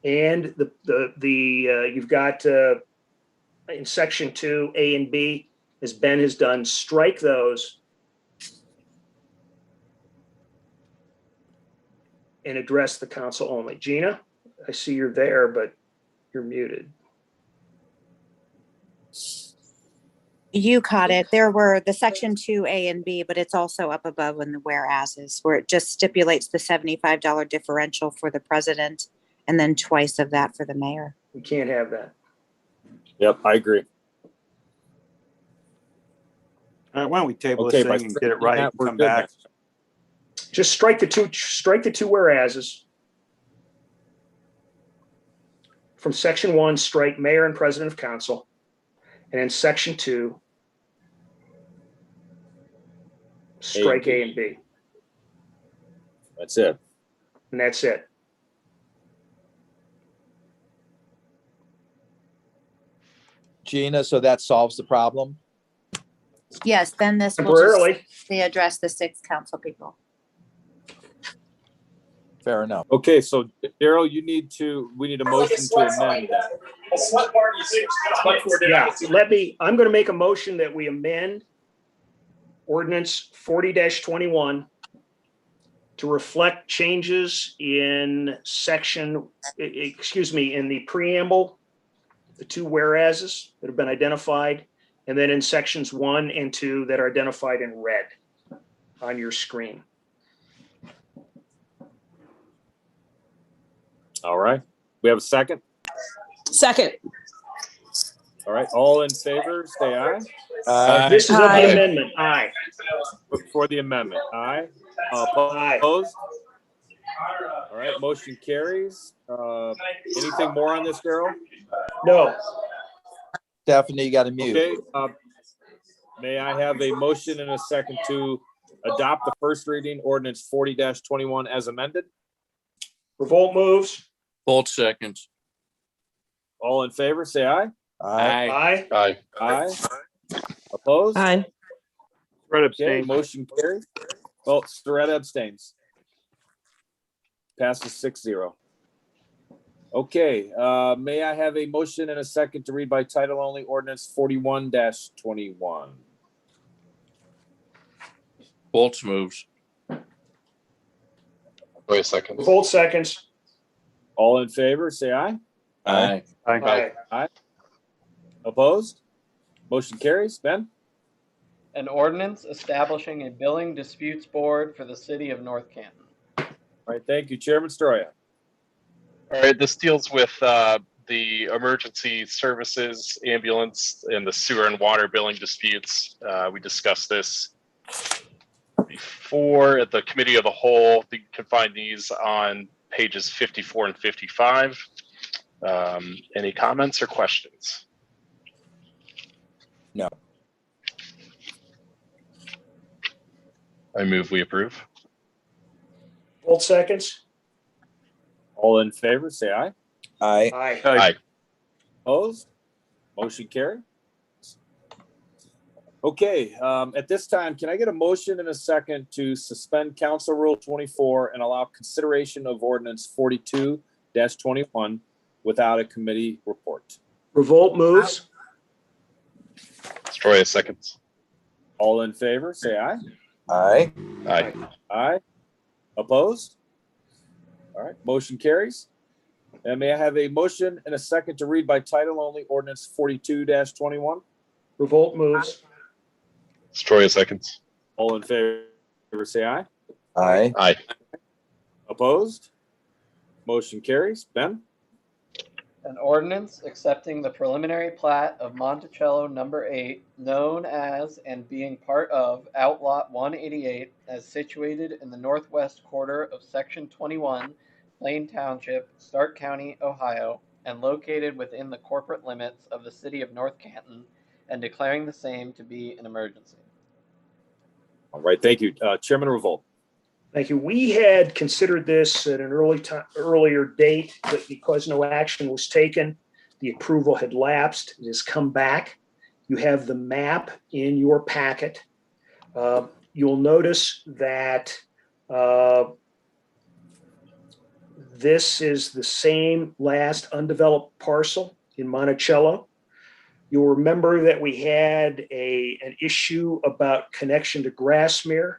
And you've got in section 2, A and B, as Ben has done, strike those and address the council only. Gina, I see you're there, but you're muted. You caught it. There were the section 2A and B, but it's also up above in the whereases where it just stipulates the $75 differential for the president and then twice of that for the mayor. We can't have that. Yep, I agree. All right, why don't we table Okay, this by thing and get it right and we're come good back? Just strike the two whereases. From section 1, strike mayor and president of council. And in section 2, strike A and B. That's it. And that's it. Gina, so that solves the problem? Yes, then this will Temporarily. just address the 6 council people. Fair enough. Okay, so Daryl, we need a motion to amend that. Yeah, I'm going to make a motion that we amend ordinance 40-21 to reflect changes in in the preamble, the 2 whereases that have been identified, and then in sections 1 and 2 that are identified in red on your screen. All right. We have a second? Second. All right. All in favor, say aye. This is of the amendment. Aye. For the amendment. Aye. Aye. Opposed? All right. Motion carries. Anything more on this, Daryl? No. Stephanie, you got to mute. Okay. May I have a motion and a second to adopt the first reading ordinance 40-21 as amended? Revolt moves. Both seconds. All in favor, say aye. Aye. Aye. Aye. Opposed? Aye. Fred Okay, abstained. motion carries. Well, Storetta abstains. Passes 6-0. Okay, may I have a motion and a second to read by title only ordinance 41-21? Bolts moves. Wait a second. Revolt seconds. All in favor, say aye. Aye. Aye. Opposed? Motion carries. Ben? An ordinance establishing a billing disputes board for the city of North Canton. All right, thank you. Chairman Stroya. All right, this deals with the emergency services, ambulance, and the sewer and water billing disputes. We discussed this before at the committee of the whole. You can find these on pages 54 and 55. Any comments or questions? No. I move we approve. Revolt seconds. All in favor, say aye. Aye. Aye. Aye. Opposed? Motion carried. Okay, at this time, can I get a motion and a second to suspend Council Rule 24 and allow consideration of ordinance 42-21 without a committee report? Revolt moves. Stroya seconds. All in favor, say aye. Aye. Aye. Aye. Opposed? All right, motion carries. And may I have a motion and a second to read by title only ordinance 42-21? Revolt moves. Stroya seconds. All in favor, say aye. Aye. Aye. Opposed? Motion carries. Ben? An ordinance accepting the preliminary plat of Monticello Number 8, known as and being part of Outlot 188, as situated in the northwest quarter of Section 21, Plain Township, Stark County, Ohio, and located within the corporate limits of the city of North Canton, and declaring the same to be an emergency. All right, thank you. Chairman Revolt. Thank you. We had considered this at an earlier date, but because no action was taken, the approval had lapsed. It has come back. You have the map in your packet. You'll notice that this is the same last undeveloped parcel in Monticello. You'll remember that we had an issue about connection to Grassmere.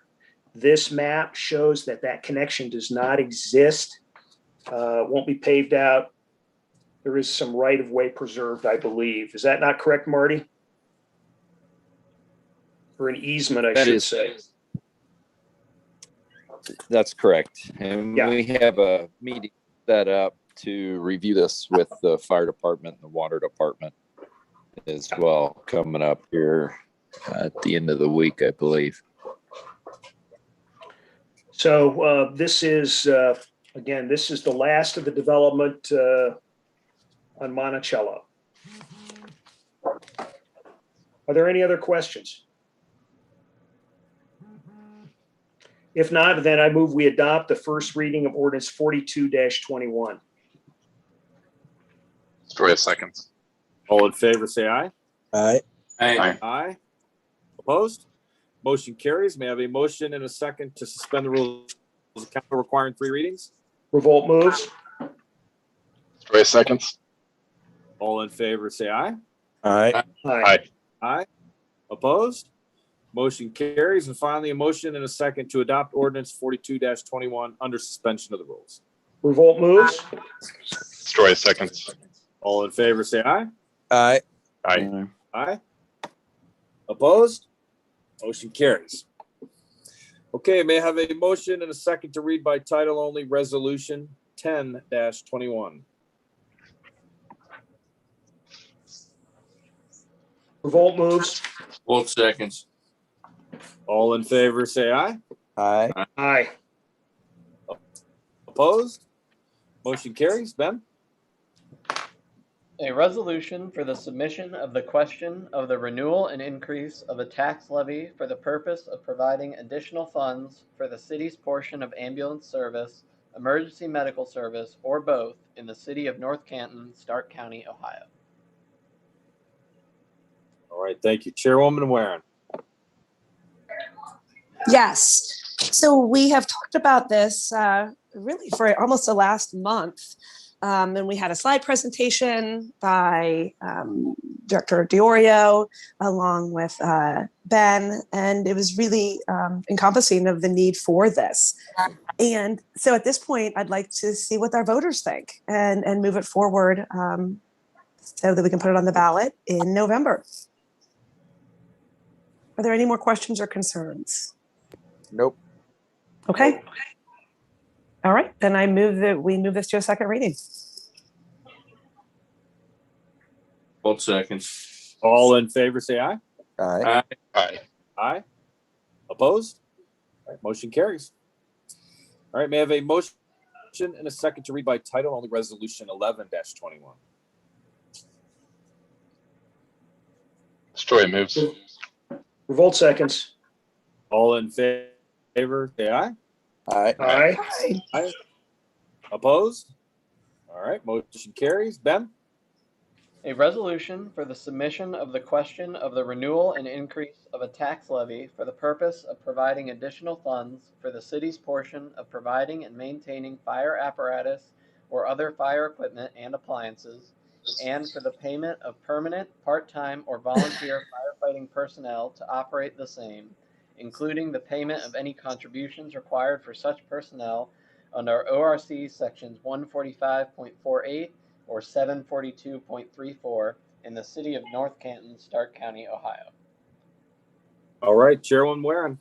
This map shows that that connection does not exist, won't be paved out. There is some right-of-way preserved, I believe. Is that not correct, Marty? Or an easement, I should say. That's correct. And Yeah. we have a meeting set up to review this with the fire department and the water department as well, coming up here at the end of the week, I believe. So this is, again, this is the last of the development on Monticello. Are there any other questions? If not, then I move we adopt the first reading of ordinance 42-21. Story seconds. All in favor, say aye. Aye. Aye. Aye. Opposed? Motion carries. May I have a motion and a second to suspend the rules of council requiring 3 readings? Revolt moves. Story seconds. All in favor, say aye. Aye. Aye. Aye. Opposed? Motion carries. And finally, a motion and a second to adopt ordinance 42-21 under suspension of the rules. Revolt moves. Story seconds. All in favor, say aye. Aye. Aye. Aye. Opposed? Motion carries. Okay, may I have a motion and a second to read by title only resolution 10-21. Revolt moves. Both seconds. All in favor, say aye. Aye. Aye. Opposed? Motion carries. Ben? A resolution for the submission of the question of the renewal and increase of a tax levy for the purpose of providing additional funds for the city's portion of ambulance service, emergency medical service, or both in the city of North Canton, Stark County, Ohio. All right, thank you. Chairwoman Warren. Yes. So we have talked about this really for almost the last month. And we had a slide presentation by Director Diorio along with Ben, and it was really encompassing of the need for this. And so at this point, I'd like to see what our voters think and move it forward so that we can put it on the ballot in November. Are there any more questions or concerns? Nope. Okay. All right, then I move that we move this to a second reading. Both seconds. All in favor, say aye. Aye. Aye. Aye. Opposed? All right, motion carries. All right, may I have a motion and a second to read by title only resolution 11-21. Story moves. Revolt seconds. All in favor, say aye. Aye. Aye. Aye. Opposed? All right, motion carries. Ben? A resolution for the submission of the question of the renewal and increase of a tax levy for the purpose of providing additional funds for the city's portion of providing and maintaining fire apparatus or other fire equipment and appliances, and for the payment of permanent, part-time, or volunteer firefighting personnel to operate the same, including the payment of any contributions required for such personnel under ORC sections 145.48 or 742.34 in the city of North Canton, Stark County, Ohio. All right, Chairwoman Warren.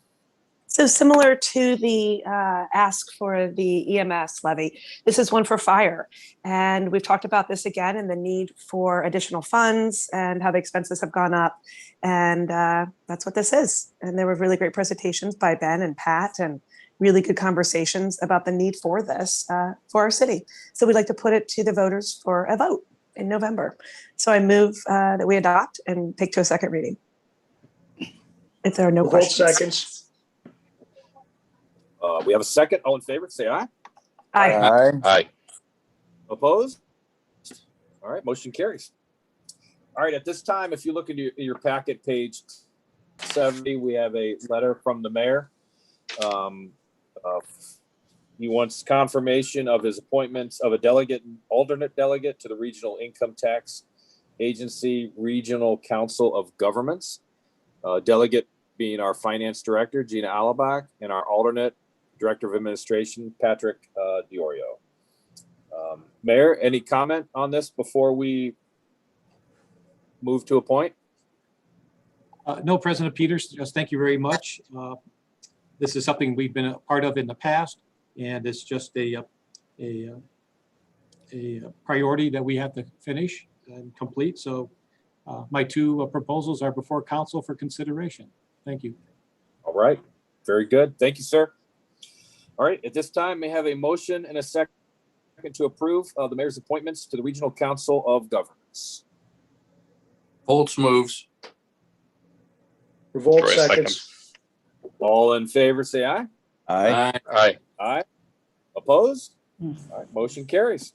So similar to the ask for the EMS levy, this is one for fire. And we've talked about this again and the need for additional funds and how the expenses have gone up. And that's what this is. And there were really great presentations by Ben and Pat and really good conversations about the need for this for our city. So we'd like to put it to the voters for a vote in November. So I move that we adopt and take to a second reading. If there are no Revolt questions. seconds. We have a second. All in favor, say aye. Aye. Aye. Aye. Opposed? All right, motion carries. All right, at this time, if you look into your packet, page 70, we have a letter from the mayor. He wants confirmation of his appointments of a delegate and alternate delegate to the Regional Income Tax Agency Regional Council of Governments. Delegate being our finance director, Gina Alabach, and our alternate director of administration, Patrick Diorio. Mayor, any comment on this before we move to appoint? No, President Peters, just thank you very much. This is something we've been a part of in the past, and it's just a priority that we have to finish and complete. So my two proposals are before council for consideration. Thank you. All right, very good. Thank you, sir. All right, at this time, may I have a motion and a second to approve the mayor's appointments to the Regional Council of Governments. Foltz moves. Revolt Troy, seconds. All in favor, say aye. Aye. Aye. Aye. Opposed? All right, motion carries.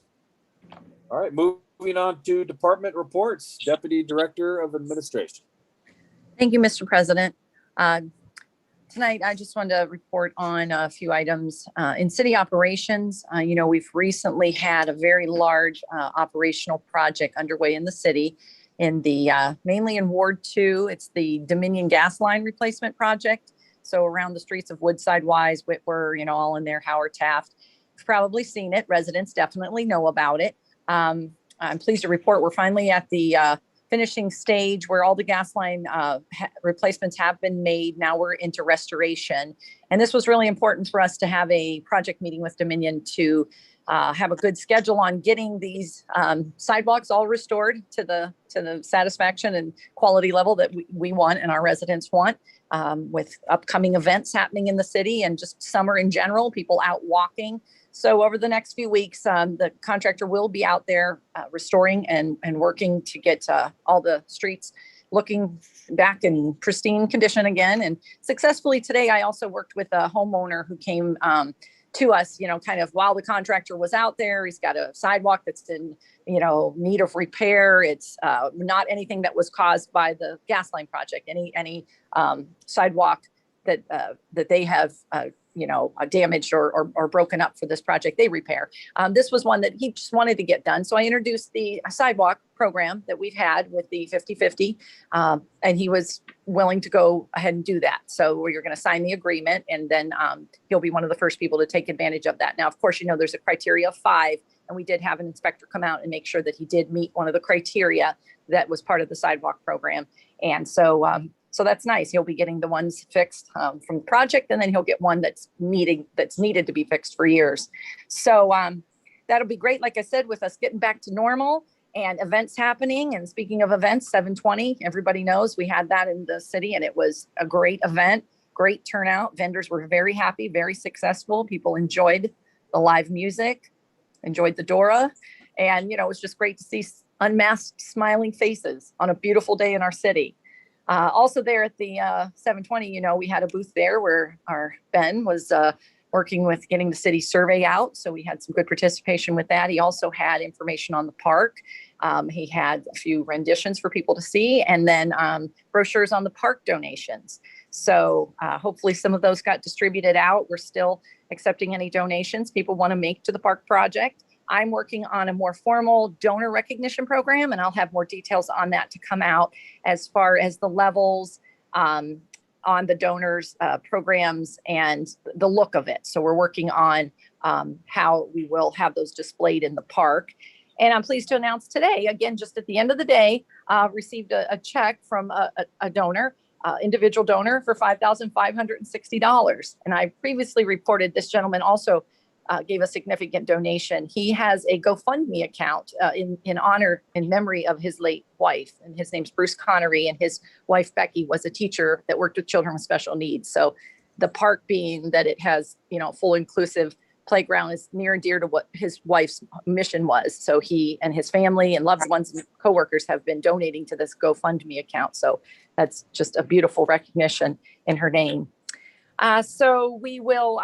All right, moving on to department reports. Deputy Director of Administration. Thank you, Mr. President. Tonight, I just wanted to report on a few items in city operations. We've recently had a very large operational project underway in the city, mainly in Ward 2. It's the Dominion gas line replacement project. So around the streets of Woodside, Wise, Whitwer, all in there, Howard Taft. You've probably seen it. Residents definitely know about it. I'm pleased to report we're finally at the finishing stage where all the gas line replacements have been made. Now we're into restoration. And this was really important for us to have a project meeting with Dominion to have a good schedule on getting these sidewalks all restored to the satisfaction and quality level that we want and our residents want, with upcoming events happening in the city and just summer in general, people out walking. So over the next few weeks, the contractor will be out there restoring and working to get all the streets looking back in pristine condition again. And successfully today, I also worked with a homeowner who came to us, kind of while the contractor was out there. He's got a sidewalk that's in, need of repair. It's not anything that was caused by the gas line project. Any sidewalk that they have, damaged or broken up for this project, they repair. This was one that he just wanted to get done. So I introduced the sidewalk program that we've had with the 50/50, and he was willing to go ahead and do that. So we're going to sign the agreement, and then he'll be one of the first people to take advantage of that. Now, of course, there's a criteria of 5, and we did have an inspector come out and make sure that he did meet one of the criteria that was part of the sidewalk program. And so that's nice. He'll be getting the ones fixed from the project, and then he'll get one that's needed to be fixed for years. So that'll be great. Like I said, with us getting back to normal and events happening. And speaking of events, 720, everybody knows we had that in the city, and it was a great event, great turnout. Vendors were very happy, very successful. People enjoyed the live music, enjoyed the Dora. And, it was just great to see unmasked, smiling faces on a beautiful day in our city. Also there at the 720, we had a booth there where our Ben was working with getting the city survey out. So we had some good participation with that. He also had information on the park. He had a few renditions for people to see, and then brochures on the park donations. So hopefully some of those got distributed out. We're still accepting any donations people want to make to the park project. I'm working on a more formal donor recognition program, and I'll have more details on that to come out as far as the levels on the donors programs and the look of it. So we're working on how we will have those displayed in the park. And I'm pleased to announce today, again, just at the end of the day, received a check from a donor, individual donor, for $5,560. And I previously reported this gentleman also gave a significant donation. He has a GoFundMe account in honor, in memory of his late wife. And his name's Bruce Connery, and his wife, Becky, was a teacher that worked with children with special needs. So the park, being that it has, full inclusive playground, is near and dear to what his wife's mission was. So he and his family and loved ones and coworkers have been donating to this GoFundMe account. So that's just a beautiful recognition in her name. So we will,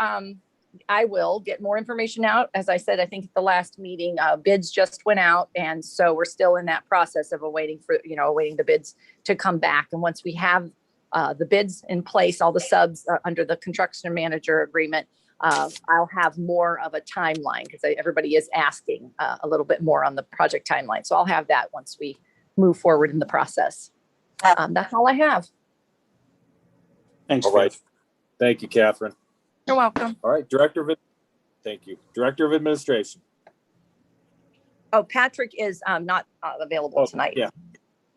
I will get more information out. As I said, I think at the last meeting, bids just went out. And so we're still in that process of awaiting the bids to come back. And once we have the bids in place, all the subs under the construction manager agreement, I'll have more of a timeline because everybody is asking a little bit more on the project timeline. So I'll have that once we move forward in the process. That's all I have. Thanks. All right. Thank you, Catherine. You're welcome. All right, thank you. Director of Administration. Oh, Patrick is not available tonight. Yeah,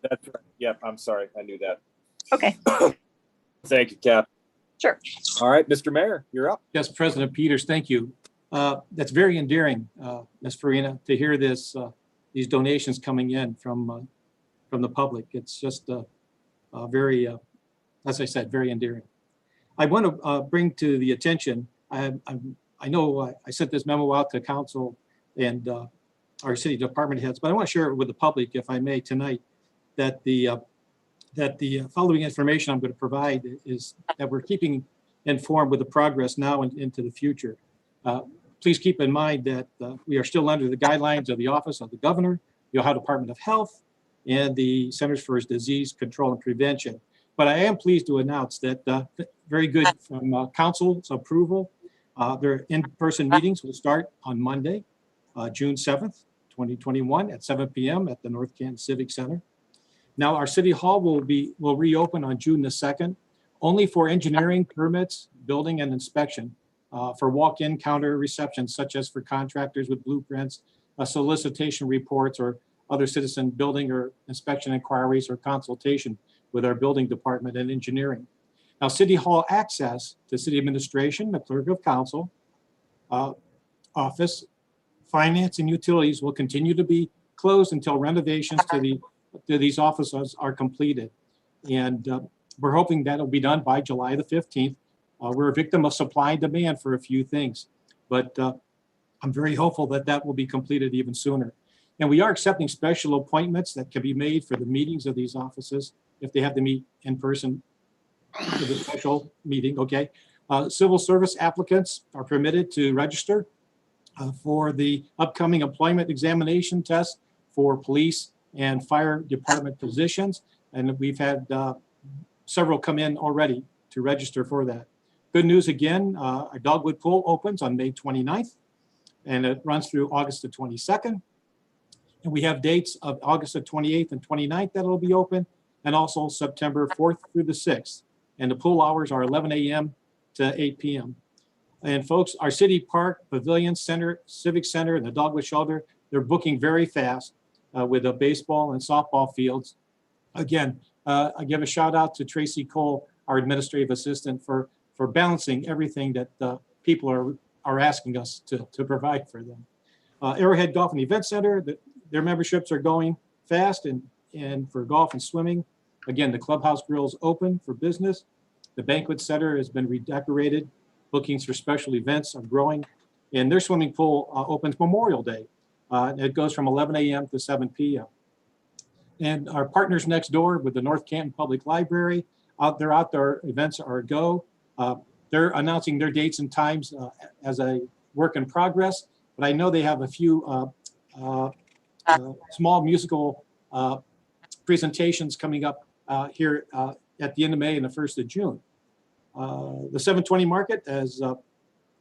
that's right. Yep, I'm sorry. I knew that. Okay. Thank you, Cap. Sure. All right, Mr. Mayor, you're up. Yes, President Peters, thank you. That's very endearing, Ms. Farina, to hear this, these donations coming in from the public. It's just very, as I said, very endearing. I want to bring to the attention, I know I sent this memo out to council and our city department heads, but I want to share it with the public, if I may, tonight, that the following information I'm going to provide is that we're keeping informed with the progress now and into the future. Please keep in mind that we are still under the guidelines of the Office of the Governor, the Ohio Department of Health, and the Centers for Disease Control and Prevention. But I am pleased to announce that very good from council's approval. Their in-person meetings will start on Monday, June 7th, 2021 at 7 p.m. at the North Canton Civic Center. Now, our City Hall will reopen on June the 2nd, only for engineering permits, building and inspection, for walk-in counter receptions, such as for contractors with blueprints, solicitation reports, or other citizen building or inspection inquiries or consultation with our building department and engineering. Now, City Hall access to city administration, the Clerk of Council, office, finance, and utilities will continue to be closed until renovations to these offices are completed. And we're hoping that'll be done by July the 15th. We're a victim of supply and demand for a few things, but I'm very hopeful that that will be completed even sooner. And we are accepting special appointments that can be made for the meetings of these offices if they have to meet in person for the special meeting, okay? Civil service applicants are permitted to register for the upcoming employment examination test for police and fire department positions. And we've had several come in already to register for that. Good news again, our Dogwood Pool opens on May 29th and it runs through August the 22nd. And we have dates of August the 28th and 29th that'll be open, and also September 4th through the 6th. And the pool hours are 11 a.m. to 8 p.m. And folks, our city park, pavilion center, civic center, and the Dogwood shelter, they're booking very fast with the baseball and softball fields. Again, I give a shout out to Tracy Cole, our administrative assistant, for balancing everything that people are asking us to provide for them. Arrowhead Golf and Event Center, their memberships are going fast, and for golf and swimming. Again, the clubhouse grill is open for business. The banquet center has been redecorated. Bookings for special events are growing, and their swimming pool opens Memorial Day. It goes from 11 a.m. to 7 p.m. And our partners next door with the North Canton Public Library, their outdoor events are a go. They're announcing their dates and times as a work in progress, but I know they have a few small musical presentations coming up here at the end of May and the 1st of June. The 720 market, as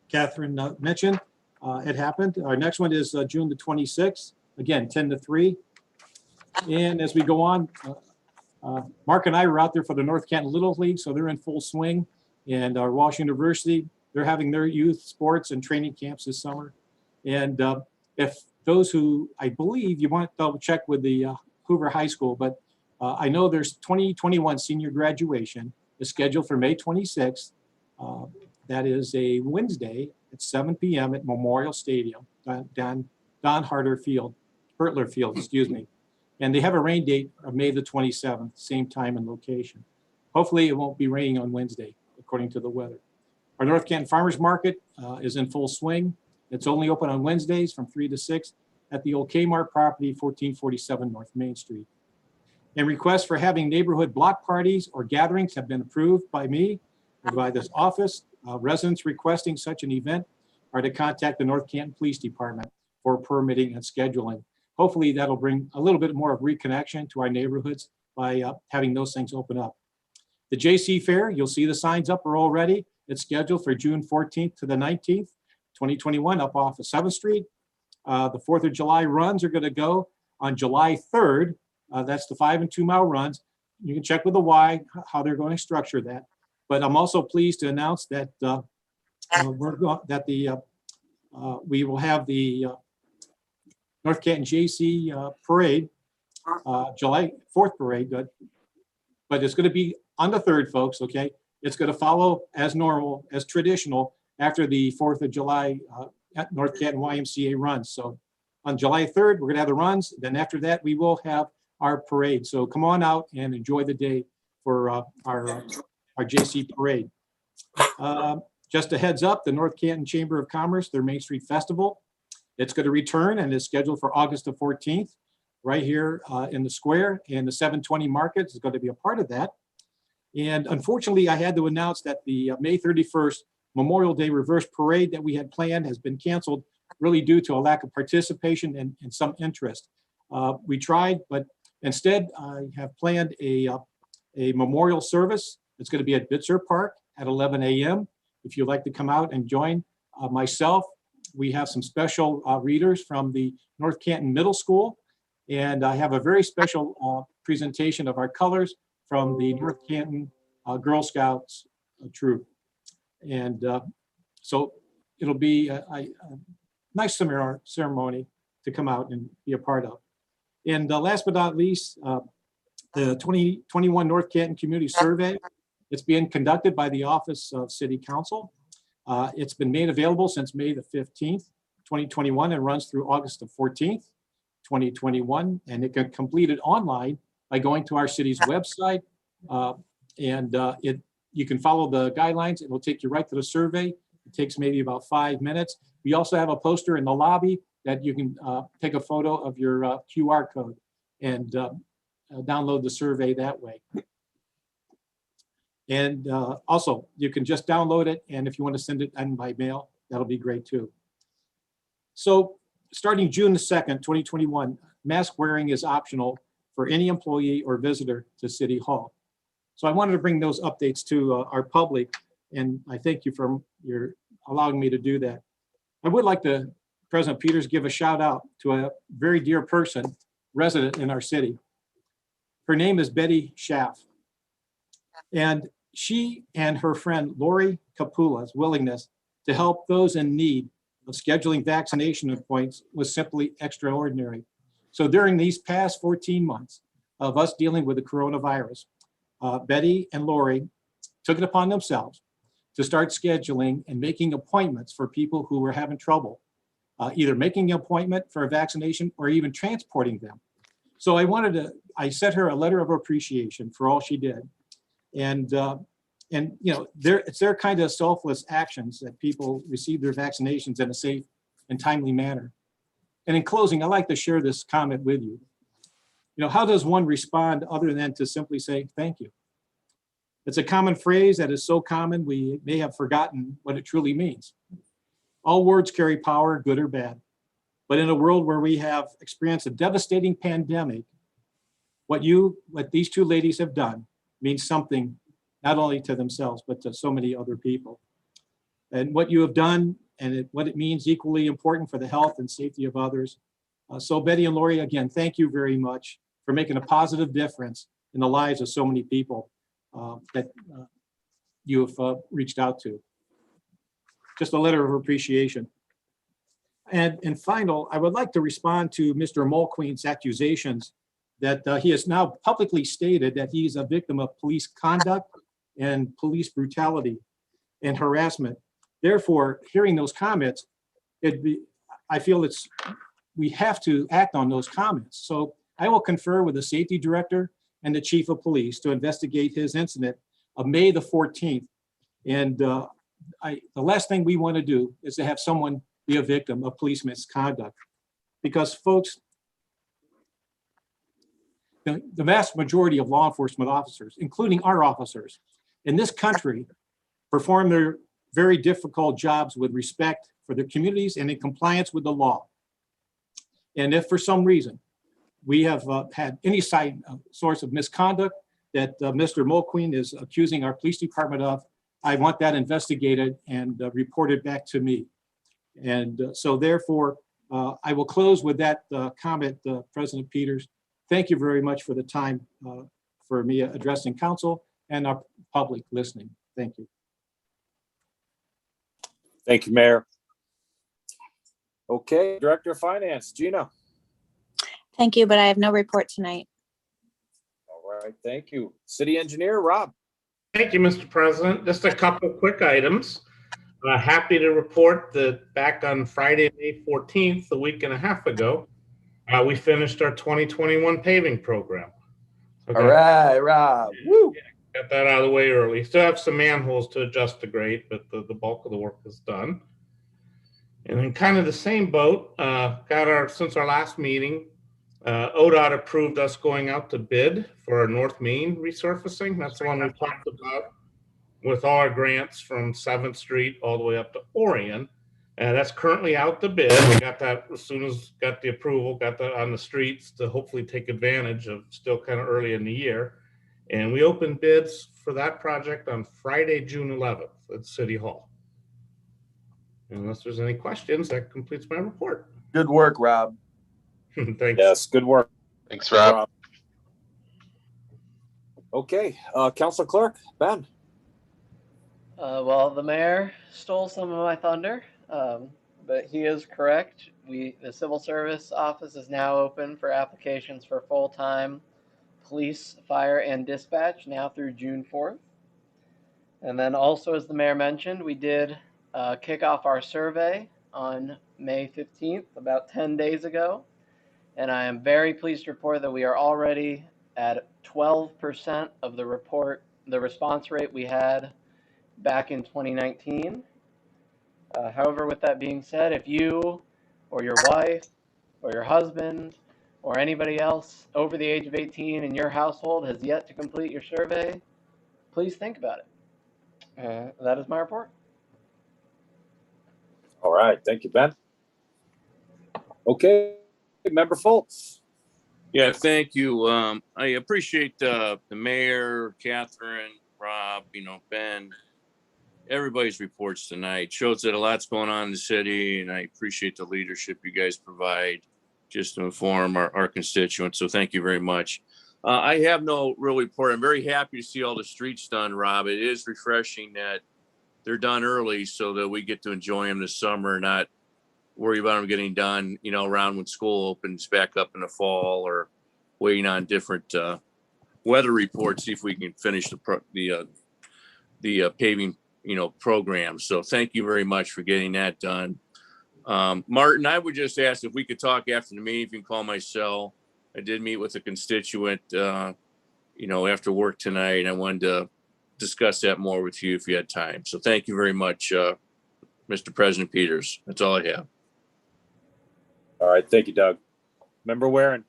Catherine mentioned, it happened. Our next one is June the 26th, again, 10 to 3. And as we go on, Mark and I were out there for the North Canton Little League, so they're in full swing. And our Walsh University, they're having their youth sports and training camps this summer. And if those who, I believe you want to double check with the Hoover High School, but I know there's 2021 senior graduation is scheduled for May 26th. That is a Wednesday at 7 p.m. at Memorial Stadium, Don Hertler Field, excuse me. And they have a rain date of May the 27th, same time and location. Hopefully it won't be raining on Wednesday, according to the weather. Our North Canton Farmers Market is in full swing. It's only open on Wednesdays from 3 to 6 at the old Kmart property, 1447 North Main Street. And requests for having neighborhood block parties or gatherings have been approved by me or by this office. Residents requesting such an event are to contact the North Canton Police Department for permitting and scheduling. Hopefully that'll bring a little bit more of reconnection to our neighborhoods by having those things open up. The JC Fair, you'll see the signs up are already. It's scheduled for June 14th to the 19th, 2021, up off of 7th Street. The 4th of July runs are going to go on July 3rd. That's the 5 and 2 mile runs. You can check with the Y how they're going to structure that. But I'm also pleased to announce that we will have the North Canton JC parade, July 4th parade, but it's going to be on the 3rd, folks, okay? It's going to follow as normal, as traditional, after the 4th of July at North Canton YMCA runs. So on July 3rd, we're going to have the runs. Then after that, we will have our parade. So come on out and enjoy the day for our JC parade. Just a heads up, the North Canton Chamber of Commerce, their Main Street Festival, it's going to return and is scheduled for August the 14th, right here in the square, and the 720 Market is going to be a part of that. And unfortunately, I had to announce that the May 31st Memorial Day Reverse Parade that we had planned has been canceled, really due to a lack of participation and some interest. We tried, but instead I have planned a memorial service. It's going to be at Bitzer Park at 11 a.m. If you'd like to come out and join myself, we have some special readers from the North Canton Middle School, and I have a very special presentation of our colors from the North Canton Girl Scouts troop. And so it'll be a nice ceremony to come out and be a part of. And last but not least, the 2021 North Canton Community Survey. It's being conducted by the Office of City Council. It's been made available since May the 15th, 2021, and runs through August the 14th, 2021. And it can complete it online by going to our city's website. You can follow the guidelines. It will take you right to the survey. It takes maybe about 5 minutes. We also have a poster in the lobby that you can take a photo of your QR code and download the survey that way. And also, you can just download it, and if you want to send it in by mail, that'll be great too. So starting June the 2nd, 2021, mask wearing is optional for any employee or visitor to City Hall. So I wanted to bring those updates to our public, and I thank you for your allowing me to do that. I would like to, President Peters, give a shout out to a very dear person, resident in our city. Her name is Betty Schaff. And she and her friend Lori Capula's willingness to help those in need of scheduling vaccination appointments was simply extraordinary. So during these past 14 months of us dealing with the coronavirus, Betty and Lori took it upon themselves to start scheduling and making appointments for people who were having trouble, either making an appointment for a vaccination or even transporting them. So I sent her a letter of appreciation for all she did. And you know, it's their kind of selfless actions that people receive their vaccinations in a safe and timely manner. And in closing, I'd like to share this comment with you. You know, how does one respond other than to simply say, thank you? It's a common phrase that is so common, we may have forgotten what it truly means. All words carry power, good or bad. But in a world where we have experienced a devastating pandemic, what these two ladies have done means something not only to themselves, but to so many other people. And what you have done and what it means equally important for the health and safety of others. So Betty and Lori, again, thank you very much for making a positive difference in the lives of so many people that you have reached out to. Just a letter of appreciation. And final, I would like to respond to Mr. Mulqueen's accusations that he has now publicly stated that he's a victim of police conduct and police brutality and harassment. Therefore, hearing those comments, I feel we have to act on those comments. So I will confer with the safety director and the chief of police to investigate his incident of May the 14th. And the last thing we want to do is to have someone be a victim of police misconduct. Because folks, the vast majority of law enforcement officers, including our officers in this country, perform their very difficult jobs with respect for their communities and in compliance with the law. And if for some reason we have had any source of misconduct, that Mr. Mulqueen is accusing our police department of. I want that investigated and reported back to me. And so therefore, I will close with that comment, President Peters. Thank you very much for the time for me addressing council and our public listening. Thank you. Thank you, Mayor. Okay, Director of Finance, Gina. Thank you, but I have no report tonight. All right, thank you. City Engineer, Rob. Thank you, Mr. President. Just a couple quick items. Happy to report that back on Friday, May 14th, a week and a half ago, we finished our 2021 paving program. So all right, Rob. Woo. Got that out of the way early. Still have some manholes to adjust the grade, but the bulk of the work is done. And in kind of the same boat, since our last meeting, ODOT approved us going out to bid for our North Main resurfacing. That's the one we talked about with all our grants from 7th Street all the way up to Orion. And that's currently out to bid. We got that as soon as got the approval, got that on the streets to hopefully take advantage of still kind of early in the year. And we opened bids for that project on Friday, June 11th at City Hall. Unless there's any questions, that completes my report. Good work, Rob. Thanks. Yes, good work. Thanks, Rob. Okay, Council Clerk, Ben. Well, the mayor stole some of my thunder, but he is correct. The civil service office is now open for applications for full-time police, fire, and dispatch now through June 4th. And then also, as the mayor mentioned, we did kick off our survey on May 15th, about 10 days ago. And I am very pleased to report that we are already at 12% of the response rate we had back in 2019. However, with that being said, if you or your wife or your husband or anybody else over the age of 18 in your household has yet to complete your survey, please think about it. That is my report. All right, thank you, Ben. Okay, Member Fultz. Yeah, thank you. I appreciate the mayor, Catherine, Rob, Ben, everybody's reports tonight. Shows that a lot's going on in the city, and I appreciate the leadership you guys provide just to inform our constituents. So thank you very much. I have no real report. I'm very happy to see all the streets done, Rob. It is refreshing that they're done early so that we get to enjoy them this summer, not worry about them getting done, around when school opens back up in the fall, or waiting on different weather reports, see if we can finish the paving, program. So thank you very much for getting that done. Martin, I would just ask if we could talk after the meeting. If you can call my cell. I did meet with a constituent, after work tonight. I wanted to discuss that more with you if you had time. So thank you very much, Mr. President Peters. That's all I have. All right, thank you, Doug. Member Warren.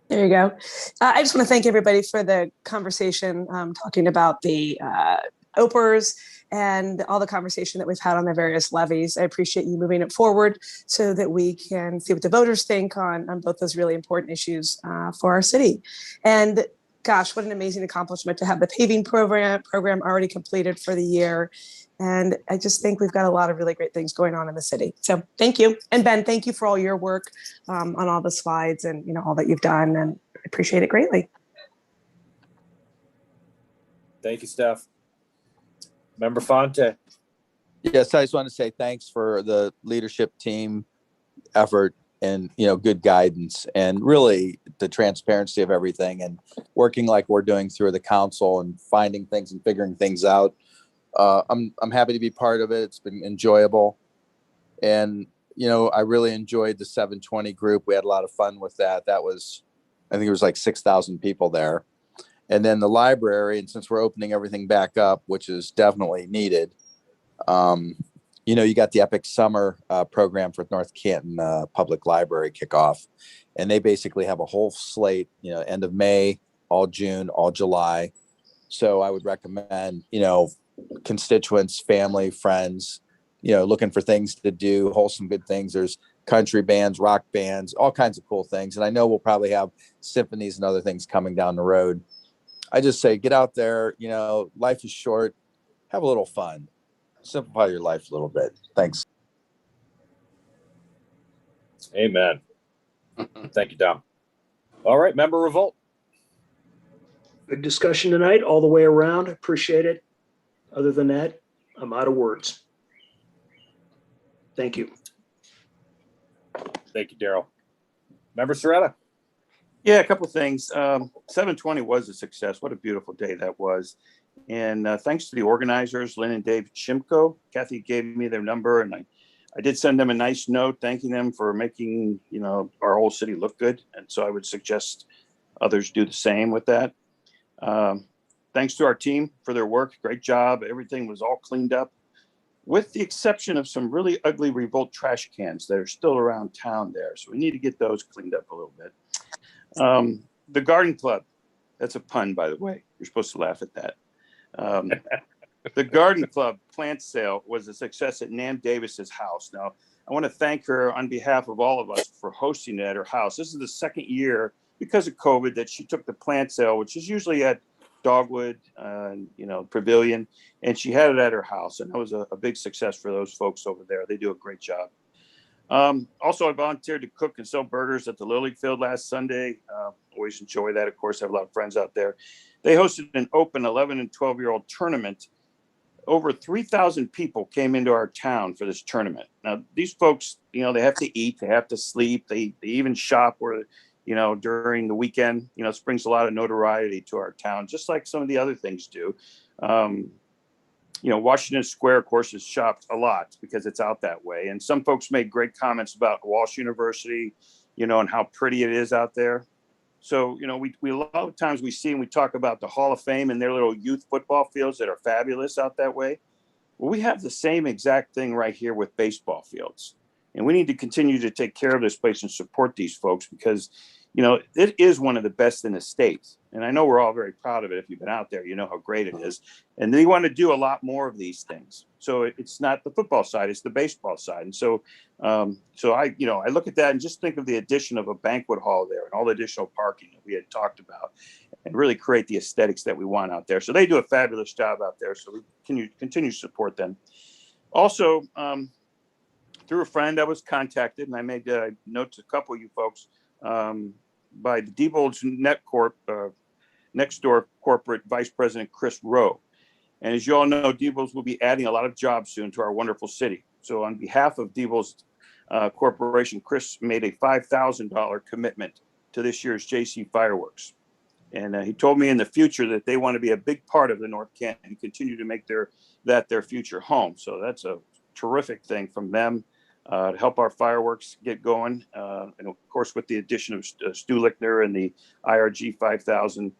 There you go. I just want to thank everybody for the conversation, talking about the OPERS and all the conversation that we've had on the various levies. I appreciate you moving it forward so that we can see what the voters think on both those really important issues for our city. And gosh, what an amazing accomplishment to have the paving program already completed for the year. And I just think we've got a lot of really great things going on in the city. So thank you. And Ben, thank you for all your work on all the slides and all that you've done, and I appreciate it greatly. Thank you, Steph. Member Fonte. Yes, I just want to say thanks for the leadership team effort and, good guidance, and really the transparency of everything, and working like we're doing through the council and finding things and figuring things out. I'm happy to be part of it. It's been enjoyable. And, I really enjoyed the 720 group. We had a lot of fun with that. I think it was like 6,000 people there. And then the library, and since we're opening everything back up, which is definitely needed, you got the Epic Summer program for North Canton Public Library kickoff. And they basically have a whole slate, end of May, all June, all July. So I would recommend, constituents, family, friends, looking for things to do, wholesome, good things. There's country bands, rock bands, all kinds of cool things. And I know we'll probably have symphonies and other things coming down the road. I just say, get out there. You know, life is short. Have a little fun. Simplify your life a little bit. Thanks. Amen. Thank you, Dom. All right, member Revolt. Good discussion tonight, all the way around. Appreciate it. Other than that, I'm out of words. Thank you. Thank you, Daryl. Member Soretta. Yeah, a couple of things. 720 was a success. What a beautiful day that was. And thanks to the organizers, Lynn and Dave Shimko. Kathy gave me their number, and I did send them a nice note thanking them for making, you know, our whole city look good. And so I would suggest others do the same with that. Thanks to our team for their work. Great job. Everything was all cleaned up, with the exception of some really ugly Revolt trash cans that are still around town there. So we need to get those cleaned up a little bit. The garden club, that's a pun, by the way. You're supposed to laugh at that. The garden club plant sale was a success at Nan Davis's house. Now, I want to thank her on behalf of all of us for hosting it at her house. This is the second year, because of COVID, that she took the plant sale, which is usually at Dogwood, Pavilion, and she had it at her house. And that was a big success for those folks over there. They do a great job. Also, I volunteered to cook and sell burgers at the Lily Field last Sunday. Always enjoy that. Of course, I have a lot of friends out there. They hosted an open 11 and 12-year-old tournament. Over 3,000 people came into our town for this tournament. Now, these folks, you know, they have to eat, they have to sleep, they even shop where, you know, during the weekend. You know, this brings a lot of notoriety to our town, just like some of the other things do. You know, Washington Square, of course, is shopped a lot because it's out that way. And some folks made great comments about Walsh University, you know, and how pretty it is out there. So, you know, we a lot of times we see and we talk about the Hall of Fame and their little youth football fields that are fabulous out that way. Well, we have the same exact thing right here with baseball fields. And we need to continue to take care of this place and support these folks because, you know, it is one of the best in the state. And I know we're all very proud of it. If you've been out there, you know how great it is. And they want to do a lot more of these things. So it's not the football side, it's the baseball side. And so I look at that and just think of the addition of a banquet hall there and all the additional parking that we had talked about and really create the aesthetics that we want out there. So they do a fabulous job out there. So we continue to support them. Also, through a friend, I was contacted and I made notes to a couple of you folks by the Diebold's Next Door Corporate Vice President Chris Rowe. And as you all know, Diebold's will be adding a lot of jobs soon to our wonderful city. So on behalf of Diebold's Corporation, Chris made a $5,000 commitment to this year's JC fireworks. And he told me in the future that they want to be a big part of the North Canton and continue to make their future home. So that's a terrific thing from them. To help our fireworks get going. And of course, with the addition of Stu Lichtner and the IRG 5000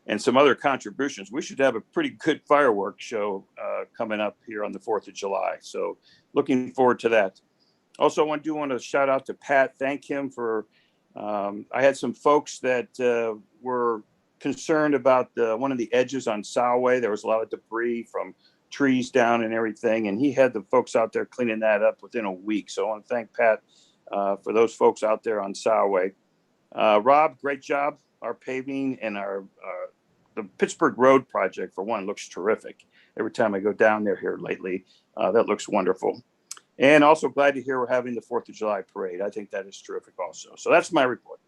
and some other contributions, we should have a pretty good fireworks show coming up here on the 4th of July. So looking forward to that. Also, I do want to shout out to Pat, thank him for, I had some folks that were concerned about one of the edges on Solway. There was a lot of debris from trees down and everything, and he had the folks out there cleaning that up within a week. So I want to thank Pat for those folks out there on Solway. Rob, great job. Our paving and the Pittsburgh Road project, for one, looks terrific. Every time I go down there here lately, that looks wonderful. And also glad to hear we're having the 4th of July parade. I think that is terrific also. So that's my report.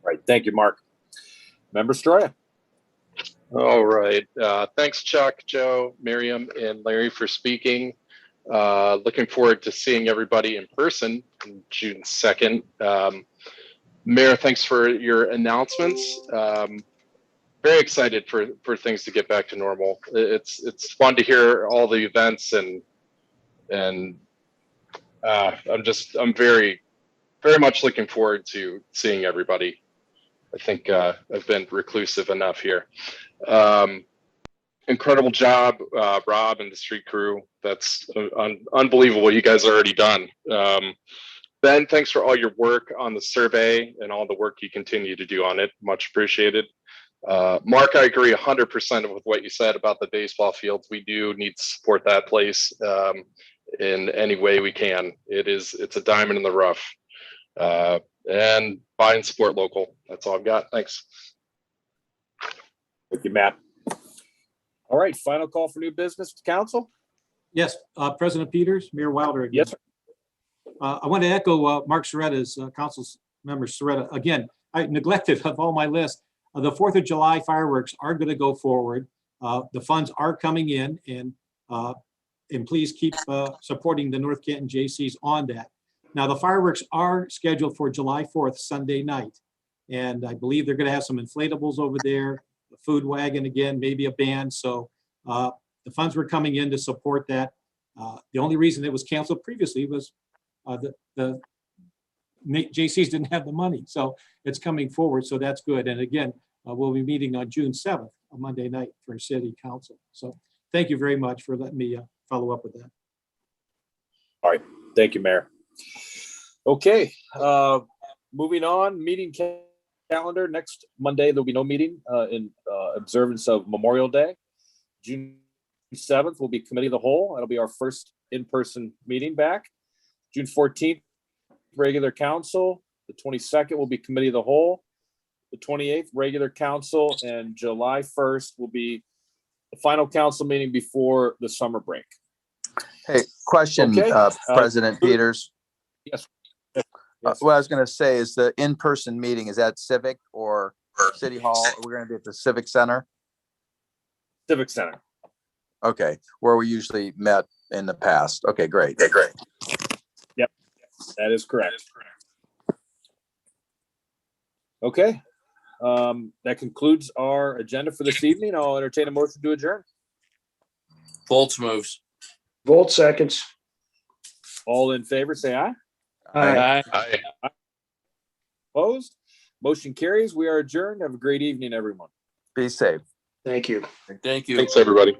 All right. Thank you, Mark. Member Stroya. All right. Thanks, Chuck, Joe, Miriam, and Larry for speaking. Looking forward to seeing everybody in person on June 2nd. Mayor, thanks for your announcements. Very excited for things to get back to normal. It's fun to hear all the events and I'm very, very much looking forward to seeing everybody. I think I've been reclusive enough here. Incredible job, Rob and the street crew. That's unbelievable what you guys are already done. Ben, thanks for all your work on the survey and all the work you continue to do on it. Much appreciated. Mark, I agree 100% with what you said about the baseball fields. We do need to support that place. in any way we can. It's a diamond in the rough. And buy and support local. That's all I've got. Thanks. Thank you, Matt. All right, final call for new business to council. Yes, President Peters, Mayor Wilder again. Yes, sir. I want to echo Mark Soretta's, Council's member Soretta. Again, I neglected of all my list. The 4th of July fireworks are going to go forward. The funds are coming in, and please keep supporting the North Canton JCs on that. Now, the fireworks are scheduled for July 4th, Sunday night. And I believe they're going to have some inflatables over there, the food wagon again, maybe a band. So the funds were coming in to support that. The only reason it was canceled previously was the JCs didn't have the money. So it's coming forward. So that's good. And again, we'll be meeting on June 7th, a Monday night for City Council. So thank you very much for letting me follow up with that. All right. Thank you, Mayor. Okay. Moving on, meeting calendar. Next Monday, there'll be no meeting in observance of Memorial Day. June 7th will be Committee of the Whole. That'll be our first in-person meeting back. June 14th, regular council. The 22nd will be Committee of the Whole. The 28th, regular council. And July 1st will be the final council meeting before the summer break. Hey, question, Okay. President Peters. Yes. What I was going to say is the in-person meeting, is that Civic or City Hall? We're going to be at the Civic Center? Civic Center. Okay, where we usually met in the past. Okay, great. Okay, great. Yep, that is correct. Okay, that concludes our agenda for this evening. I'll entertain a motion to adjourn. Volts moves. Volt seconds. All in favor, say aye. Aye. Aye. Opposed? Motion carries. We are adjourned. Have a great evening, everyone. Be safe. Thank you. Thank you. Thanks, everybody.